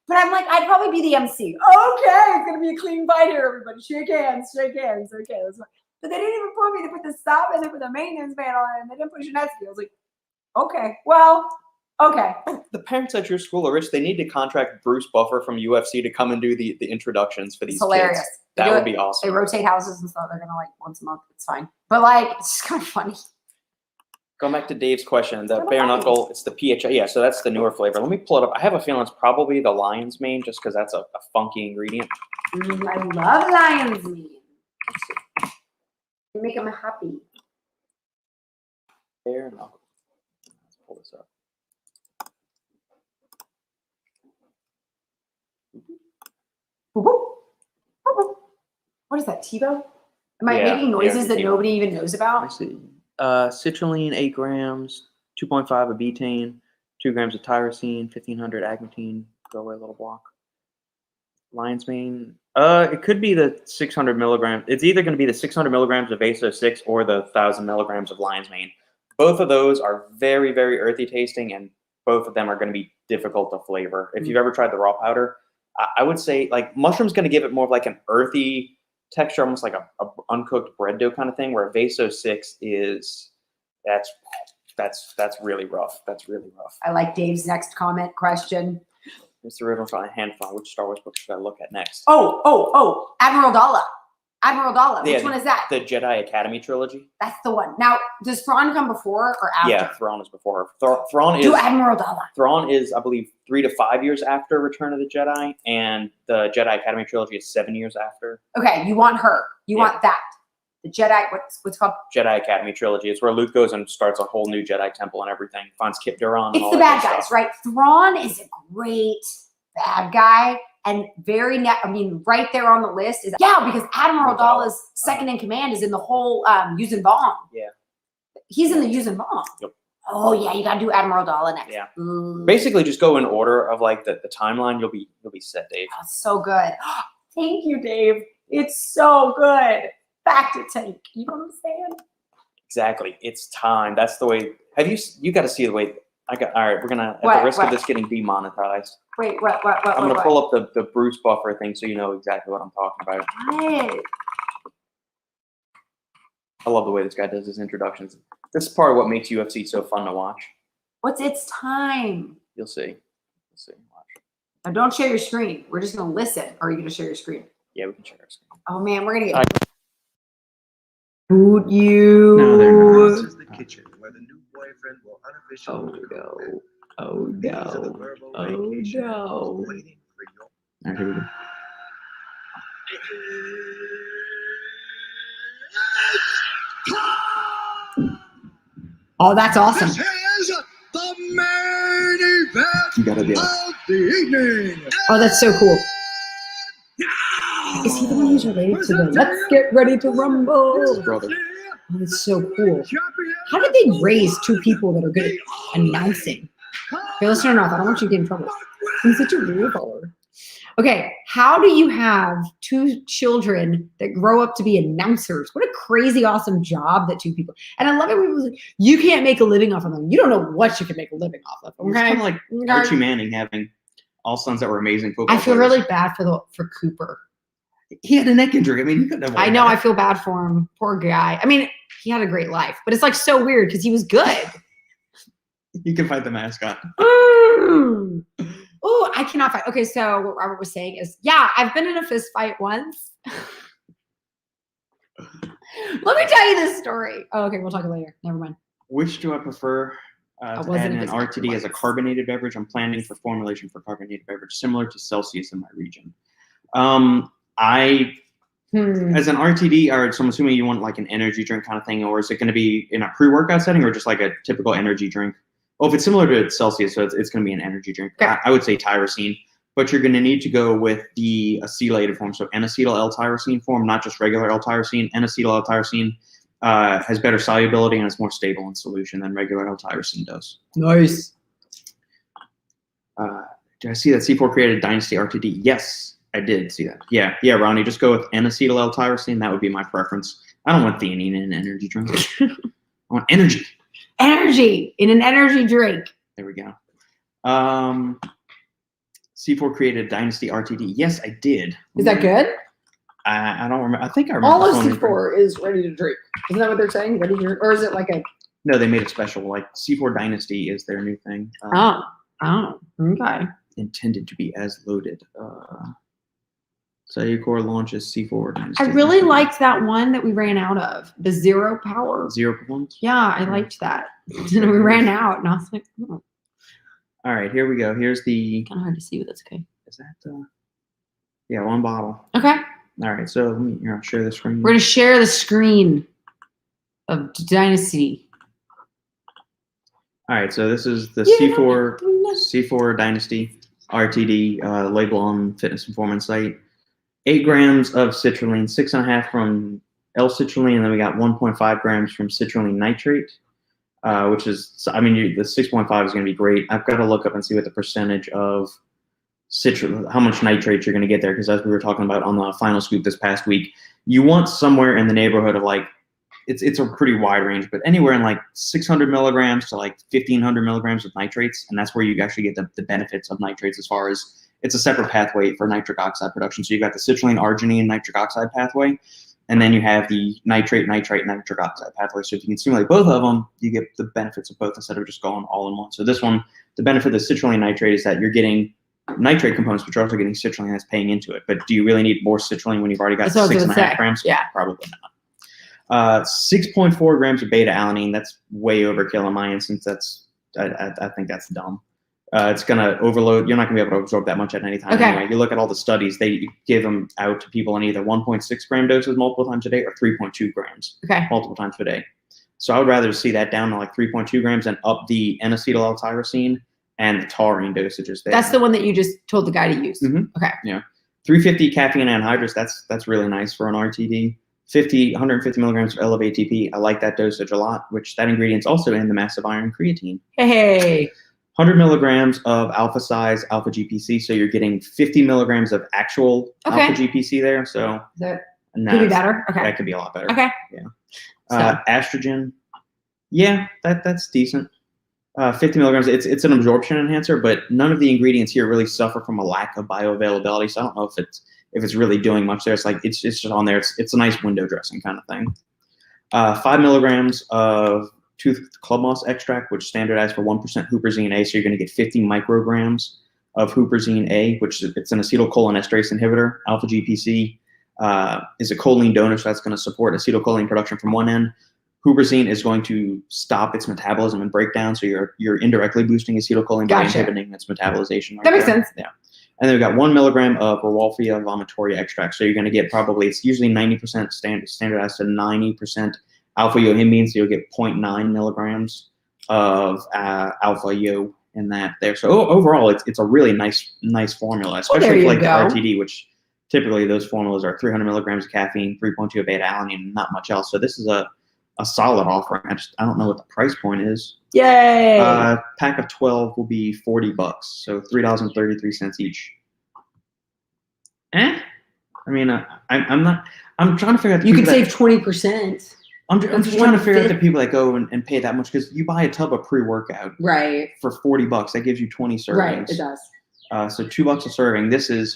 But I'm like, I'd probably be the MC. Okay, it's going to be a clean fight here, everybody. Shake hands. Okay, that's fine. But they didn't even put me. They put the stop and they put the maintenance man on it, and they didn't put Shanesky. I was like, okay, well, okay. The parents at your school are rich. They need to contract Bruce Buffer from UFC to come and do the introductions for these hilarious. kids. That would be awesome. They rotate houses and stuff. They're going to like once a month. It's fine. But like, it's just kind of funny. Going back to Dave's question, the bare knuckle, it's the PHI. Yeah, so that's the newer flavor. Let me pull it up. I have a feeling it's probably the lion's mane just because that's a funky ingredient. I love lion's mane. You make them happy. Bare knuckle. Let's pull this up. What is that, TiVo? Am I making noises that nobody even knows about? I see. Citrulline, 8 grams, 2.5 of betaine, 2 grams of tyrosine, 1500 agmatine. Go away, little block. Lion's mane. It could be the 600 milligrams. It's either going to be the 600 milligrams of Vaso-6 or the 1,000 milligrams of lion's mane. Both of those are very, very earthy tasting, and both of them are going to be difficult to flavor. If you've ever tried the raw powder, I would say like mushroom's going to give it more of like an earthy texture, almost like a uncooked bread dough kind of thing, where Vaso-6 is that's really rough. That's really rough. I like Dave's next question. Mr. River hand file. Which Star Wars book should I look at next? Oh, Admiral Dalla. Yeah, Which one is that? The Jedi Academy trilogy. That's the one. Now, does Thrawn come before or after? Yeah, Thrawn is before her. Thrawn is Admiral Dalla. Thrawn is, I believe, 3 to 5 years after Return of the Jedi, and the Jedi Academy trilogy is 7 years after. Okay, you want her. You want that. The Jedi, what's called? Jedi Academy trilogy. It's where Luke goes and starts a whole new Jedi temple and everything. Finds Kip Duran. It's the bad guys, right? Thrawn is a great bad guy. And right there on the list is because Admiral Dalla's second in command is in the whole Yuuzhan Vong. Yeah, he's in the Yuuzhan Vong. Yep. Oh yeah, you gotta do Admiral Dalla next. Yeah. Basically, just go in order of like the timeline. You'll be set, Dave. Oh, so good. Thank you, Dave. It's so good. Back to tank. You know what I'm saying? Exactly. It's time. That's the way. You got to see the way. All right, we're gonna at the risk of this getting demonetized. Wait, what? I'm gonna pull up the Bruce Buffer thing so you know exactly what I'm talking about. What? I love the way this guy does his introductions. This is part of what makes UFC so fun to watch. What's its time? You'll see. Watch. Now don't share your screen. We're just gonna listen. Or are you gonna share your screen? Yeah, we can share our screen. Oh man, we're gonna get boot you. No, they're not. This is the kitchen where the new boyfriend will unofficially. Oh no. Oh no. Oh no. All right, here we go. Oh, that's awesome. This is the main event You gotta be of the evening. Oh, that's so cool. Is he the one who's related to the Let's Get Ready to Rumble? brother. Oh, that's so cool. How did they raise two people that are good at announcing? Okay, let's turn it off. I don't want you to get in trouble. I'm such a weird follower. Okay, how do you have two children that grow up to be announcers? What a crazy, awesome job that two people. And I love it when people say, you can't make a living off of them. You don't know what you can make a living off of. It's kind of like Archie Manning having all sons that were amazing football I feel players. really bad for Cooper. He had a neck injury. I mean, he couldn't have. I know. I feel bad for him. Poor guy. I mean, he had a great life, but it's like so weird because he was good. You can fight the mascot. Oh, I cannot fight. Okay, so what Robert was saying is, yeah, I've been in a fist fight once. Let me tell you this story. Oh, okay, we'll talk later. Never mind. Which do I prefer? To add an RTD as a carbonated beverage. I'm planning for formulation for carbonated beverage similar to Celsius in my region. As an RTD, or so I'm assuming you want like an energy drink kind of thing, or is it going to be in a pre-workout setting or just like a typical energy drink? Well, if it's similar to Celsius, so it's going to be an energy drink. Okay. I would say Tyrosine, but you're going to need to go with the acylated form, so N-acetyl L-tyrosine form, not just regular L-tyrosine. N-acetyl L-tyrosine has better solubility and is more stable in solution than regular L-tyrosine does. Nice. Did I see that C4 created Dynasty RTD? Yes, I did see that. Yeah, Ronnie, just go with N-acetyl L-tyrosine. That would be my preference. I don't want theanine in an energy drink. I want energy. Energy in an energy drink. There we go. C4 created Dynasty RTD. Yes, I did. Is that good? I don't remember. I think I remember. All of C4 is ready to drink. Isn't that what they're saying? Ready to drink? Or is it like a... No, they made it special. Like C4 Dynasty is their new thing. Okay. Intended to be as loaded. Cellucor launches C4 Dynasty. I really liked that one that we ran out of, the Zero Power. Zero performance? Yeah, I liked that. We ran out, and I was like, oh. All right, here we go. Here's the... Kind of hard to see, but that's okay. Is that... yeah, one bottle. Okay. All right, so let me share the screen. We're going to share the screen of Dynasty. All right, so this is the C4 Dynasty RTD label on Fitness Performance site. 8 grams of citrulline, 6.5 from L-citrulline, and then we got 1.5 grams from citrulline nitrate, which is, I mean, the 6.5 is going to be great. I've got to look up and see what the percentage of how much nitrate you're going to get there, because as we were talking about on the final scoop this past week, you want somewhere in the neighborhood of like, it's a pretty wide range, but anywhere in like 600 milligrams to like 1,500 milligrams of nitrates, and that's where you actually get the benefits of nitrates as far as it's a separate pathway for nitric oxide production. So you've got the citrulline arginine nitric oxide pathway, and then you have the nitrate nitrite nitric oxide pathway. So if you can stimulate both of them, you get the benefits of both instead of just going all in one. So this one, the benefit of the citrulline nitrate is that you're getting nitrate components, but you're also getting citrulline that's paying into it. But do you really need more citrulline when you've already got 6.5 grams? Yeah, probably not. 6.4 grams of beta-alanine. That's way overkill in my instance. That's I think that's dumb. It's going to overload. You're not going to be able to absorb that much at any time anyway. You look at all the studies, they give them out to people in either 1.6 gram doses multiple times a day or 3.2 grams multiple times a day. So I would rather see that down to like 3.2 grams and up the N-acetyl L-tyrosine and the taurine dosages there. That's the one that you just told the guy to use. Okay. Yeah. 350 caffeine anhydrous. That's really nice for an RTD. 150 milligrams of Elevate-ATP. I like that dosage a lot, which that ingredient's also in the massive iron creatine. Hey. 100 milligrams of alpha size alpha GPC. So you're getting 50 milligrams of actual alpha GPC there. So that could be better. Okay. That could be a lot better. Okay. Yeah. Estrogen. Yeah, that's decent. 50 milligrams. It's an absorption enhancer, but none of the ingredients here really suffer from a lack of bioavailability. So I don't know if it's really doing much there. It's like it's just on there. It's a nice window dressing kind of thing. 5 milligrams of tooth club moss extract, which is standardized for 1% huperzine A. So you're going to get 50 micrograms of huperzine A, which it's an acetylcholinesterase inhibitor. Alpha GPC is a choline donor, so that's going to support acetylcholine production from one end. huperzine is going to stop its metabolism and breakdown. So you're indirectly boosting acetylcholine by inhibiting its metabolization. That makes sense. Yeah. And then we've got 1 milligram of Rauwolfia vomitoria extract. So you're going to get probably, it's usually 90% standardized to 90% alpha yohimbine. So you'll get 0.9 milligrams of alpha yo in that there. So overall, it's a really nice formula, especially for like the RTD, which typically those formulas are 300 milligrams of caffeine, 3.2 of beta-alanine, not much else. So this is a solid offering. I don't know what the price point is. Yay! Pack of 12 will be $40, so $3.33 each. I mean, I'm trying to figure out. You could save 20%. I'm just trying to figure out the people that go and pay that much, because you buy a tub of pre-workout for $40. That gives you 20 servings. Right, it does. So $2 a serving.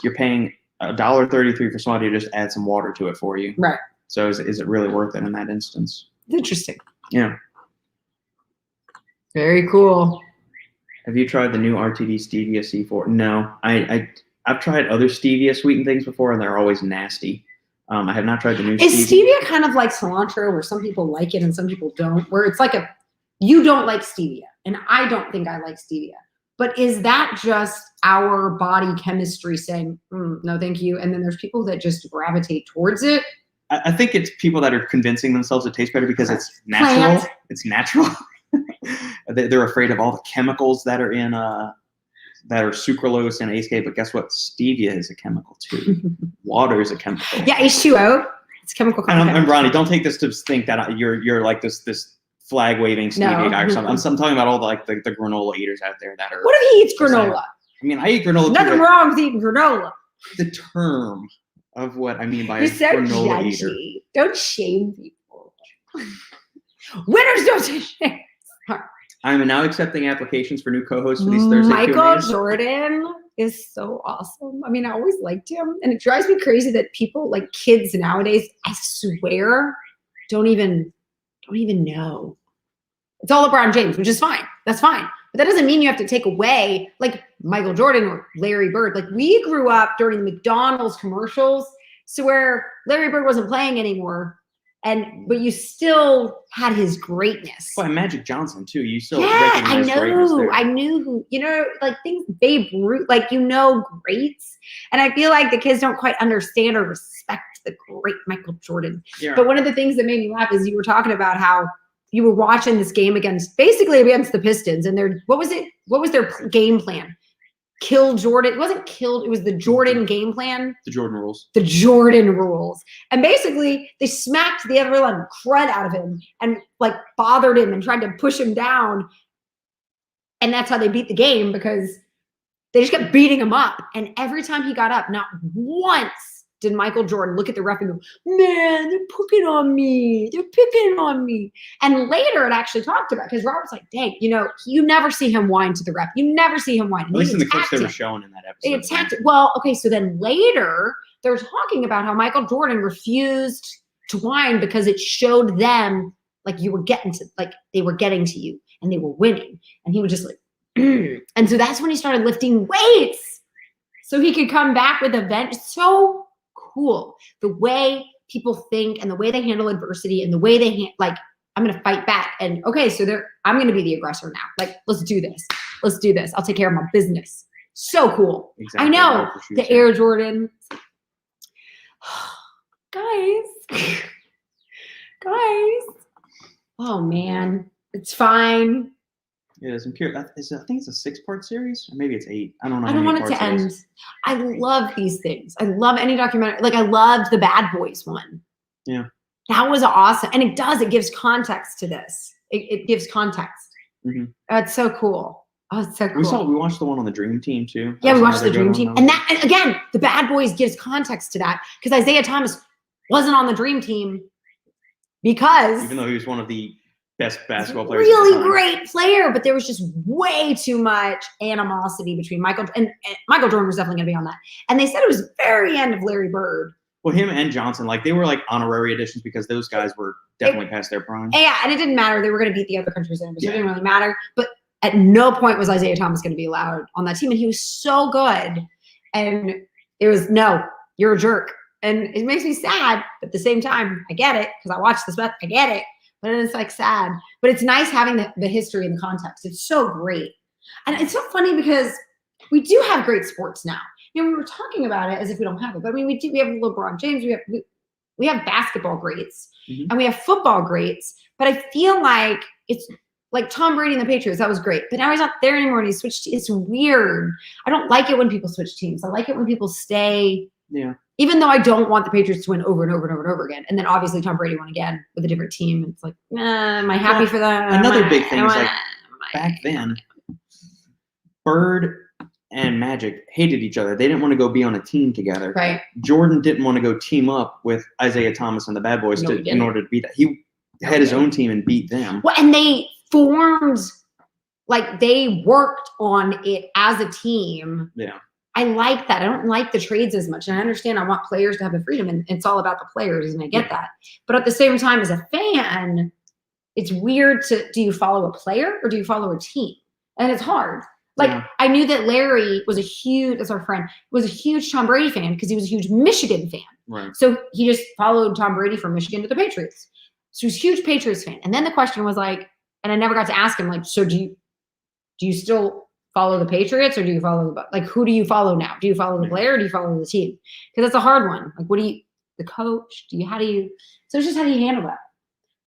You're paying $1.33 for somebody to just add some water to it for you. Right. So is it really worth it in that instance? Interesting. Yeah. Very cool. Have you tried the new RTD stevia C4? No, I've tried other stevia sweetened things before, and they're always nasty. I have not tried the new stevia. Is stevia kind of like cilantro, where some people like it and some people don't? Where it's like you don't like stevia, and I don't think I like stevia. But is that just our body chemistry saying, no, thank you? And then there's people that just gravitate towards it? I think it's people that are convincing themselves it tastes better because it's natural. Plant. It's natural. They're afraid of all the chemicals that are in that are sucralose and ACE, but guess what? Stevia is a chemical too. Water is a chemical. Yeah, H2O. It's chemical content. And Ronnie, don't take this to think that you're like this flag waving stevia guy or something. I'm talking about all the granola eaters out there that are. What if he eats granola? I mean, I eat granola. Nothing wrong with eating granola. The term of what I mean by You're so granola judgy. eater. Don't shame people. Winners don't shame. I'm now accepting applications for new co-hosts for these Thursday Michael Q&As. Jordan is so awesome. I mean, I always liked him, and it drives me crazy that people, like kids nowadays, I swear, don't even know. It's all LeBron James, which is fine. That's fine. But that doesn't mean you have to take away like Michael Jordan or Larry Bird. Like we grew up during the McDonald's commercials, so where Larry Bird wasn't playing anymore. But you still had his greatness. Well, and Magic Johnson too. You still I recognize greatness know. there. I knew who, like things Babe Ruth, like greats. And I feel like the kids don't quite understand or respect the great Michael Jordan. Yeah. But one of the things that made me laugh is you were talking about how you were watching this game against the Pistons, and what was their game plan? Kill Jordan. It wasn't killed. It was the Jordan game plan. The Jordan rules. The Jordan rules. And basically they smacked the other one crud out of him and like bothered him and tried to push him down. And that's how they beat the game, because they just kept beating him up. And every time he got up, not once did Michael Jordan look at the ref and go, man, they're picking on me. They're picking on me. And later it actually talked about, because Robert's like, dang, you never see him whine to the ref. You never see him whine. At least in the clips they were showing in that episode. They attacked it. Well, okay, so then later they're talking about how Michael Jordan refused to whine because it showed them like they were getting to you and they were winning. And he was just like, and so that's when he started lifting weights so he could come back with a vent. So cool. The way people think and the way they handle adversity and the way they I'm going to fight back. And okay, so I'm going to be the aggressor now. Like, let's do this. Let's do this. I'll take care of my business. So cool. Exactly. I know the Air Jordan. Guys. Oh man, it's fine. Yeah, I'm curious. I think it's a 6-part series, or maybe it's 8. I don't know. I don't want it to end. I love these things. I love any documentary. Like I loved the Bad Boys one. Yeah. That was awesome. And it gives context to this. It gives context. Mm-hmm. It's so cool. Oh, it's so cool. We watched the one on the Dream Team too. Yeah, we watched the Dream Team. And again, the Bad Boys gives context to that, because Isaiah Thomas wasn't on the Dream Team because even though he was one of the best basketball players. Really great player, but there was just way too much animosity between Michael and Michael Jordan was definitely going to be on that. And they said it was the very end of Larry Bird. Well, him and Johnson, they were like honorary additions because those guys were definitely past their prime. Yeah, and it didn't matter. They were going to beat the other countries in, so it didn't really matter. But at no point was Isaiah Thomas going to be allowed on that team, and he was so good. And it was, no, you're a jerk. And it makes me sad, but at the same time, I get it, because I watched this, I get it. but it's like sad. But it's nice having the history and the context. It's so great. And it's so funny because we do have great sports now. You know, we were talking about it as if we don't have it, but I mean, we have LeBron James, we have basketball greats, and we have football greats, but I feel like it's like Tom Brady and the Patriots, that was great, but now he's not there anymore and he switched. It's weird. I don't like it when people switch teams. I like it when people stay. Yeah. Even though I don't want the Patriots to win over and over and over and over again. And then obviously Tom Brady won again with a different team. It's like, am I happy for them? Another big thing is like back then, Bird and Magic hated each other. They didn't want to go be on a team together. Right. Jordan didn't want to go team up with Isaiah Thomas and the Bad Boys in order to beat that. He had his own team and beat them. Well, and they formed, like they worked on it as a team. Yeah. I like that. I don't like the trades as much. And I understand I want players to have the freedom and it's all about the players and I get that. But at the same time, as a fan, it's weird do you follow a player or do you follow a team? And it's hard. Like I knew that Larry was as our friend, was a huge Tom Brady fan because he was a huge Michigan fan. Right. So he just followed Tom Brady from Michigan to the Patriots. So he's a huge Patriots fan. And then the question was like, and I never got to ask him, like, so do you still follow the Patriots or do you follow who do you follow now? Do you follow the player or do you follow the team? Because that's a hard one. Like, the coach? So it's just how do you handle that?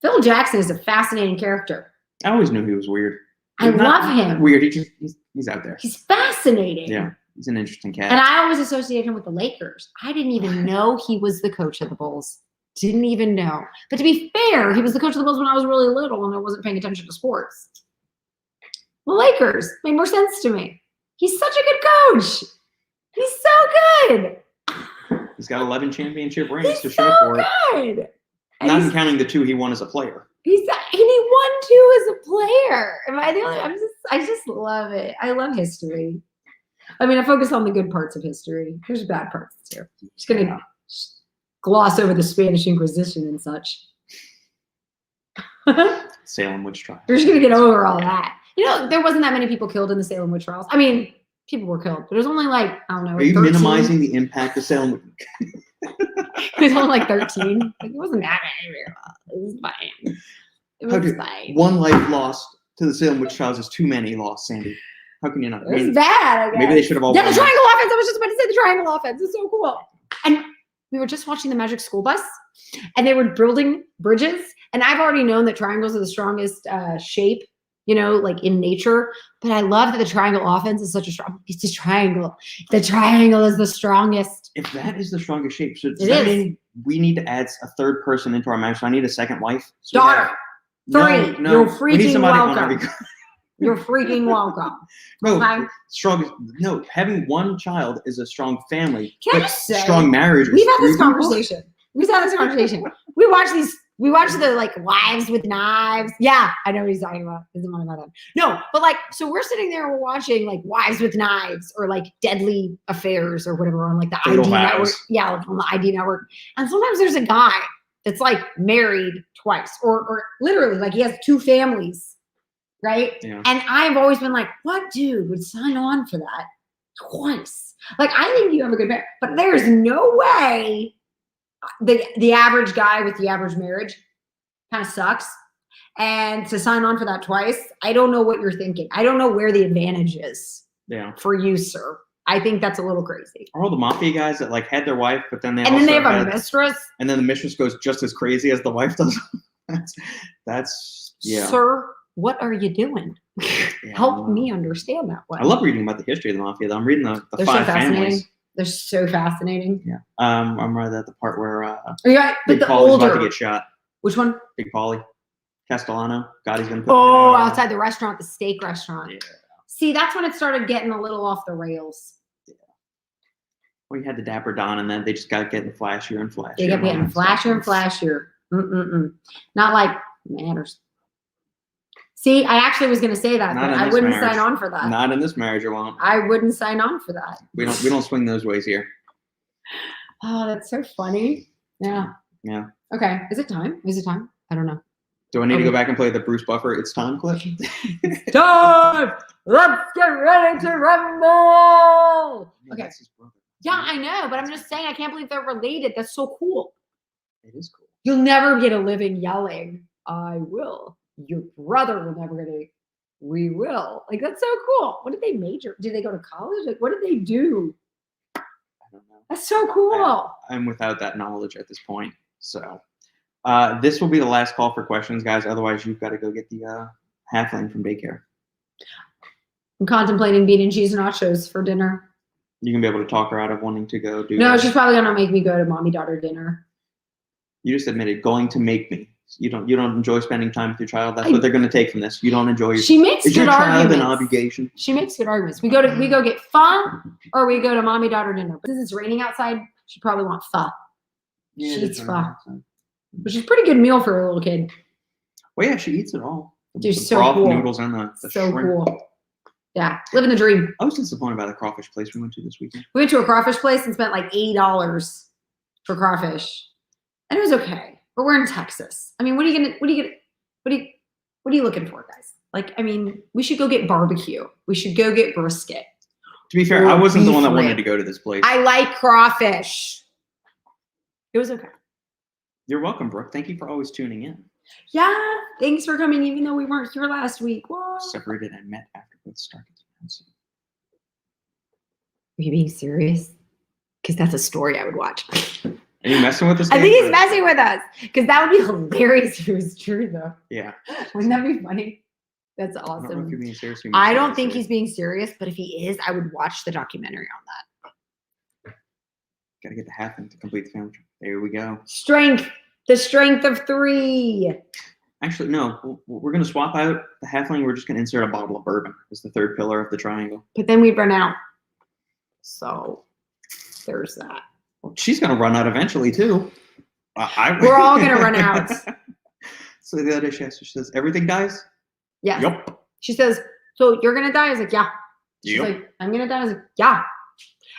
Phil Jackson is a fascinating character. I always knew he was weird. I love him. Weird. He's out there. He's fascinating. Yeah. He's an interesting cat. And I always associate him with the Lakers. I didn't even know he was the coach of the Bulls. Didn't even know. But to be fair, he was the coach of the Bulls when I was really little and I wasn't paying attention to sports. The Lakers made more sense to me. He's such a good coach. He's so good. He's got 11 championship rings He's to show so for it. Good. Not counting the 2 he won as a player. And he won 2 as a player. Am I the only? I just love it. I love history. I mean, I focus on the good parts of history. There's bad parts too. Just gonna gloss over the Spanish Inquisition and such. Salem witch trial. We're just gonna get over all that. You know, there wasn't that many people killed in the Salem witch trials. I mean, people were killed, but it was only like, I don't know. Are you 13? minimizing the impact of Salem? It was only like 13. Like, it wasn't that many. It was fine. It was fine. One life lost to the Salem witch trials is too many lost, Sandy. How can you not? It was bad, I guess. Maybe they should have all the triangle offense. I was just about to say the triangle offense. It's so cool. And we were just watching the Magic School Bus, and they were building bridges. And I've already known that triangles are the strongest shape, you know, like in nature. But I love that the triangle offense is such a strong. It's a triangle. The triangle is the strongest. If that is the strongest shape, so does that mean we need to add a third person into our match? So I need a second wife. So daughter. 3. No, You're freaking welcome. On You're freaking welcome. No, Okay? strong. No, having one child is a strong family. Can I just say, strong marriage? We've had this conversation. We watch the like Wives with Knives. Yeah, I know what he's talking about. Isn't one about them. No, but like, so we're sitting there, we're watching like Wives with Knives or like Deadly Affairs or whatever on like the ID network. Yeah, like on the ID network. And sometimes there's a guy that's like married twice or literally like he has 2 families, right? Yeah. And I've always been like, what dude would sign on for that twice? Like, I think you have a good marriage, but there's no way the average guy with the average marriage kind of sucks. And to sign on for that twice, I don't know what you're thinking. I don't know where the advantage is for you, sir. I think that's a little crazy. Are all the mafia guys that like had their wife, but then they then they have a mistress, and then the mistress goes just as crazy as the wife does? that's yeah. Sir, what are you doing? Help me understand that one. I love reading about the history of the mafia, though. I'm reading the They're 5 so fascinating. families. They're so fascinating. Yeah. I'm right at the part where but Big the Paulie's older about to get shot. Which one? Big Paulie. Castellano. God, he's gonna put outside the restaurant, the steak restaurant. Yeah. See, that's when it started getting a little off the rails. Yeah. Well, you had the Dapper Don, and then they just got getting flashier and flashier. They kept getting flashier and flashier. Not like matters. See, I actually was going to say that, but I wouldn't sign on for that. Not in this marriage, I won't. I wouldn't sign on for that. We don't swing those ways here. Oh, that's so funny. Yeah. Yeah. Okay. Is it time? I don't know. Do I need to go back and play the Bruce Buffer "It's Time" clip? Time! Let's get ready to rumble! Okay. That's his brother. Yeah, I know, but I'm just saying I can't believe they're related. That's so cool. It is cool. You'll never get a living yelling. I will. Your brother will never get a. We will. Like, that's so cool. What did they major? Did they go to college? Like, what did they do? I don't know. That's so cool. I'm without that knowledge at this point. So this will be the last call for questions, guys. Otherwise, you've got to go get the halfling from daycare. I'm contemplating bean and cheese nachos for dinner. You can be able to talk her out of wanting to go do. No, she's probably gonna make me go to mommy-daughter dinner. You just admitted going to make me. You don't enjoy spending time with your child. That's what they're going to take from this. You don't enjoy your. She makes is good your child arguments. an obligation? She makes good arguments. We go get pho, or we go to mommy-daughter dinner. But since it's raining outside, she probably want pho. Yeah, she eats pho, which is a pretty good meal for a little kid. Well, yeah, she eats it all. Dude, the so broth, cool. noodles, and the So shrimp. cool. Yeah, living the dream. I was disappointed by the crawfish place we went to this weekend. We went to a crawfish place and spent like $80 for crawfish, and it was okay. But we're in Texas. I mean, what are you looking for, guys? Like, I mean, we should go get barbecue. We should go get brisket. To be fair, I wasn't the one that wanted to go to this place. I like crawfish. It was okay. You're welcome, Brooke. Thank you for always tuning in. Yeah, thanks for coming, even though we weren't here last week. What? Separated and met after both Stark and Spencer. Are you being serious? Because that's a story I would watch. Are you messing with this? I think he's messing with us. Because that would be hilarious if it was true, though. Yeah. Wouldn't that be funny? That's I don't know if awesome. you're being serious. I don't think he's being serious, but if he is, I would watch the documentary on that. Gotta get the halfling to complete the family tree. There we go. Strength. The strength of 3. Actually, no. We're going to swap out the halfling. We're just going to insert a bottle of bourbon as the third pillar of the triangle. But then we'd run out. So there's that. Well, she's going to run out eventually, too. We're all going to run out. So the other day she says, everything dies? Yeah. Yep. She says, so you're going to die? I was like, yeah. She's Yep. like, I'm going to die? I was like, yeah.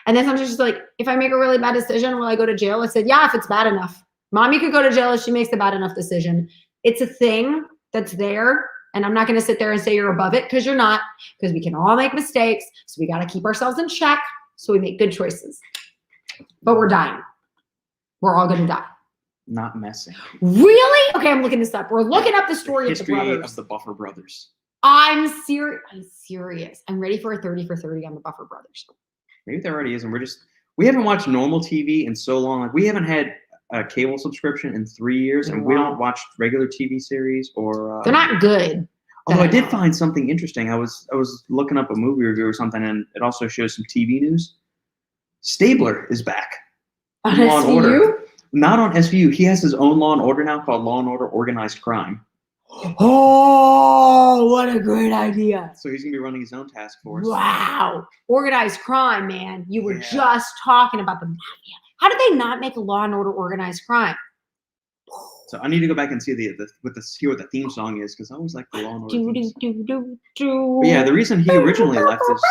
And then sometimes she's like, if I make a really bad decision, will I go to jail? I said, yeah, if it's bad enough. Mommy could go to jail if she makes the bad enough decision. It's a thing that's there. And I'm not going to sit there and say you're above it, because you're not, because we can all make mistakes. So we got to keep ourselves in check so we make good choices. But we're dying. We're all going to die. Not messing. Really? Okay, I'm looking this up. We're looking up the story of the brothers. Of the Buffer brothers. I'm serious. I'm ready for a 30 for 30 on the Buffer brothers. Maybe there already is, and we haven't watched normal TV in so long. Like, we haven't had a cable subscription in 3 years, and we don't watch regular TV series or. They're not good. Although I did find something interesting. I was looking up a movie review or something, and it also shows some TV news. Stabler is back. On Law and Order. SVU? Not on SVU. He has his own Law and Order now called Law and Order Organized Crime. Oh, what a great idea. So he's going to be running his own task force. Wow. Organized crime, man. You were Yeah. just talking about the mafia. How did they not make a Law and Order Organized Crime? So I need to go back and see hear what the theme song is, because I always like the Law and Order Do, theme do, song. do. But yeah, the reason he originally left is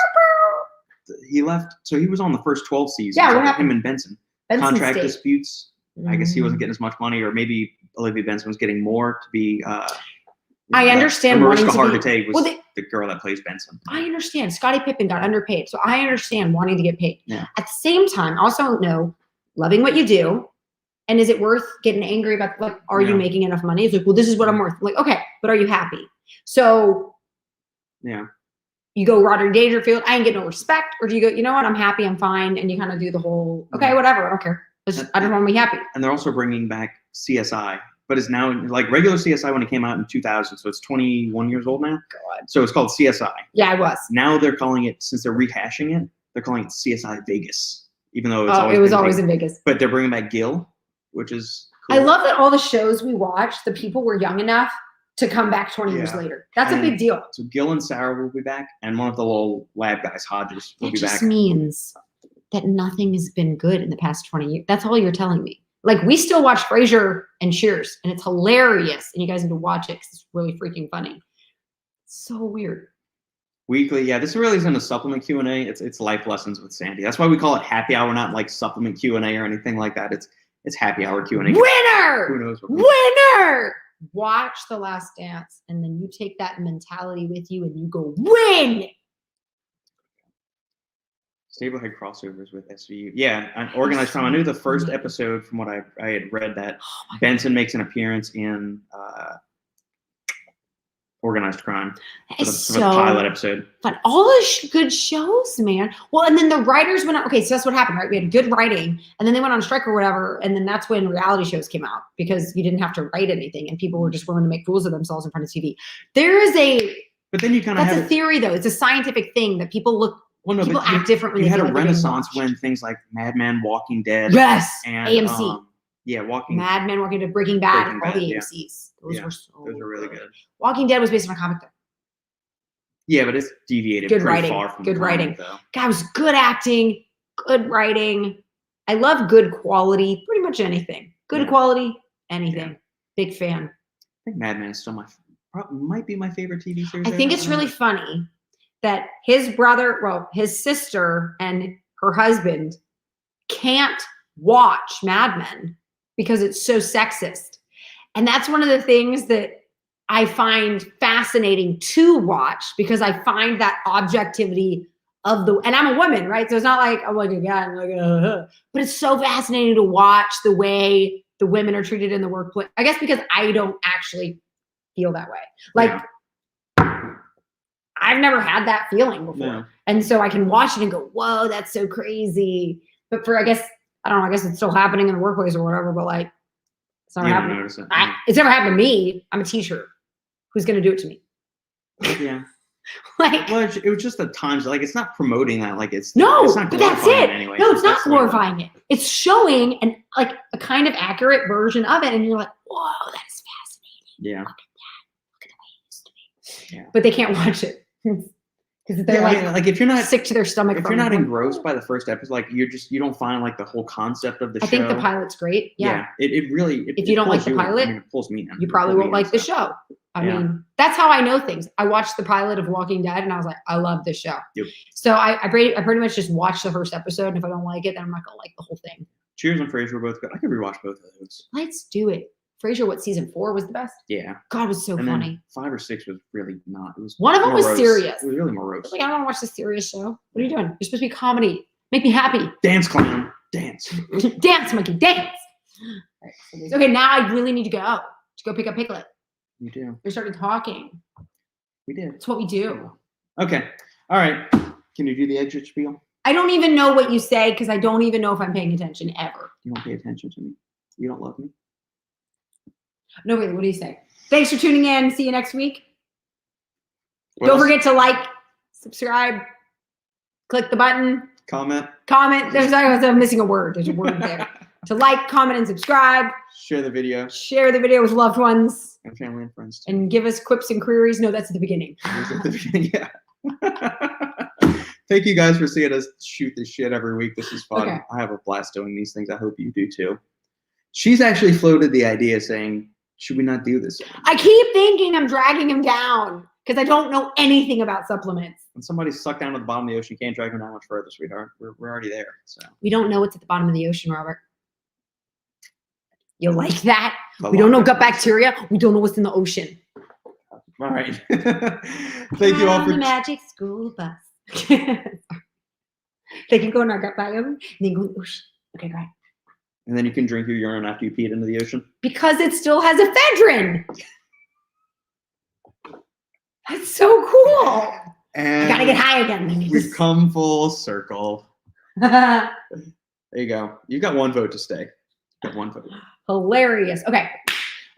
he left. So he was on the first 12 seasons. Yeah, what of happened? him and Benson. Benson Contract State. disputes. I guess he wasn't getting as much money, or maybe Olivia Benson was getting more to be. I understand Mariska wanting to be- Hargitay was Well, the girl that plays Benson. I understand. Scottie Pippen got underpaid. So I understand wanting to get paid. Yeah. At the same time, I also know loving what you do. And is it worth getting angry about, like, are you Yeah. making enough money? It's like, well, this is what I'm worth. I'm like, okay, but are you happy? So Yeah. you go Rodney Dangerfield, I ain't get no respect. Or do you go, you know what, I'm happy, I'm fine. And you kind of do the whole, okay, Yeah. whatever, I don't care. I just want to be happy. And they're also bringing back CSI, but it's now like regular CSI when it came out in 2000. So it's 21 years old now. God. So it's called CSI. Yeah, I was. Now they're calling it, since they're rehashing it, they're calling it CSI Vegas, even though it's It was been always Vegas. in Vegas. But they're bringing back Gil, which is cool. I love that all the shows we watched, the people were young enough to come back 20 years Yeah. later. That's a And big deal. So Gil and Sarah will be back, and one of the little lab guys, Hodges, will It be just back. means that nothing has been good in the past 20 years. That's all you're telling me. Like, we still watch Frasier and Cheers, and it's hilarious, and you guys need to watch it because it's really freaking funny. So weird. Weekly, yeah. This really isn't a supplement Q&A. It's life lessons with Sandy. That's why we call it happy hour, not like supplement Q&A or anything like that. It's happy hour Q&A. Who Winner! knows what Winner! Watch The Last Dance, and then you take that mentality with you, and you go win. Stablehead crossovers with SVU. Yeah, an organized crime. I knew the first episode from what I had read that Benson makes an appearance in organized crime. For It's the pilot episode. But all the good shows, man. Well, and then the writers went on. Okay, so that's what happened, right? We had good writing, and then they went on strike or whatever, and then that's when reality shows came out because you didn't have to write anything, and people were just willing to make fools of themselves in front of TV. There is but then you kind of that's a theory, though. It's a scientific thing that people look. Well, no, people but act different when you they had a feel like renaissance when things like Mad Men, Walking Dead, yes, and AMC, Mad Men, Walking Dead, Breaking Bad, Breaking all Bad, the yeah. AMCs. Those were really good. Walking Dead was based on a comic, though. Yeah, but it's deviated Good pretty writing. far from Good the comic, writing. though. God, it was good acting, good writing. I love good quality, pretty much anything. Good quality, anything. Yeah. Big fan. I think Mad Men is still might be my favorite TV series. I think it's really funny that his sister and her husband can't watch Mad Men because it's so sexist. And that's one of the things that I find fascinating to watch because I find that objectivity of and I'm a woman, right? So it's not like, I'm like, again, but it's so fascinating to watch the way the women are treated in the workplace. I guess because I don't actually feel that way. Like, I've never had that feeling before. No. And so I can watch it and go, whoa, that's so crazy. But I guess it's still happening in the workplace or whatever, but like, it's never happening. Notice it. It's never happened to me. I'm a teacher. Who's going to do it to me? Yeah. Like, well, it was just the times. Like, it's not promoting that. Like, it's not but that's it. Anyway. No, it's not glorifying it. It's showing like a kind of accurate version of it, and you're like, whoa, that is fascinating. Yeah. Look at the way it used to be. Yeah. But they can't watch it because they're like if you're not sick to their stomach. If you're not engrossed by the first episode, like you don't find like the whole concept of the show. I think the pilot's great. Yeah. It really. If you don't like the pilot, it pulls me in. You probably won't like the show. I mean, that's how I know things. I watched the pilot of Walking Dead and I was like, I love this show. Yep. So I pretty much just watched the first episode, and if I don't like it, then I'm not gonna like the whole thing. Cheers and Frasier were both good. I could rewatch both of those. Let's do it. Frasier, what, season 4 was the best? Yeah. God, it was so and funny. Then 5 or 6 was really not. It was one of them was morose. serious. It was really morose. Like, I don't want to watch this serious show. What are you doing? You're supposed to be comedy. Make me happy. Dance, clown. Dance. Dance, monkey, dance. Right, so okay, now I really need to go pick up Piglet. You do. We started talking. We did. It's what we do. Okay. All right. Can you do the exit spiel? I don't even know what you say because I don't even know if I'm paying attention ever. You don't pay attention to me. You don't love me. No, wait, what do you say? Thanks for tuning in. See you next week. What Don't else? forget to like, subscribe, click the button, Comment. I'm missing a word. There's a word there. To like, comment, and subscribe. Share the video. Share the video with loved ones. And family and friends too. And give us quips and queries. No, that's at the beginning. Yeah. Thank you guys for seeing us shoot this shit every week. This is fun. Okay. I have a blast doing these things. I hope you do too. She's actually floated the idea saying, should we not do this anymore? I keep thinking I'm dragging him down because I don't know anything about supplements. When somebody's sucked down to the bottom of the ocean, you can't drag them down much further, sweetheart. We're already there. So We don't know what's at the bottom of the ocean, Robert. You like that? The We don't know water. gut bacteria. We don't know what's in the ocean. All right. Thank you all On for the magic school bus. They can go in our gut biome and then go in the ocean. Okay, right. And then you can drink your urine after you peed into the ocean. Because it still has ephedrine. That's so cool. And I gotta get high again. we've come full circle. There you go. You've got one vote to stay. Got one vote. Hilarious. Okay.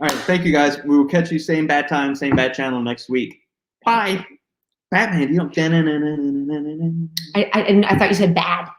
All right. Thank you guys. We will catch you same bad time, same bad channel next week. Bye. Batman, you don't. I thought you said bad.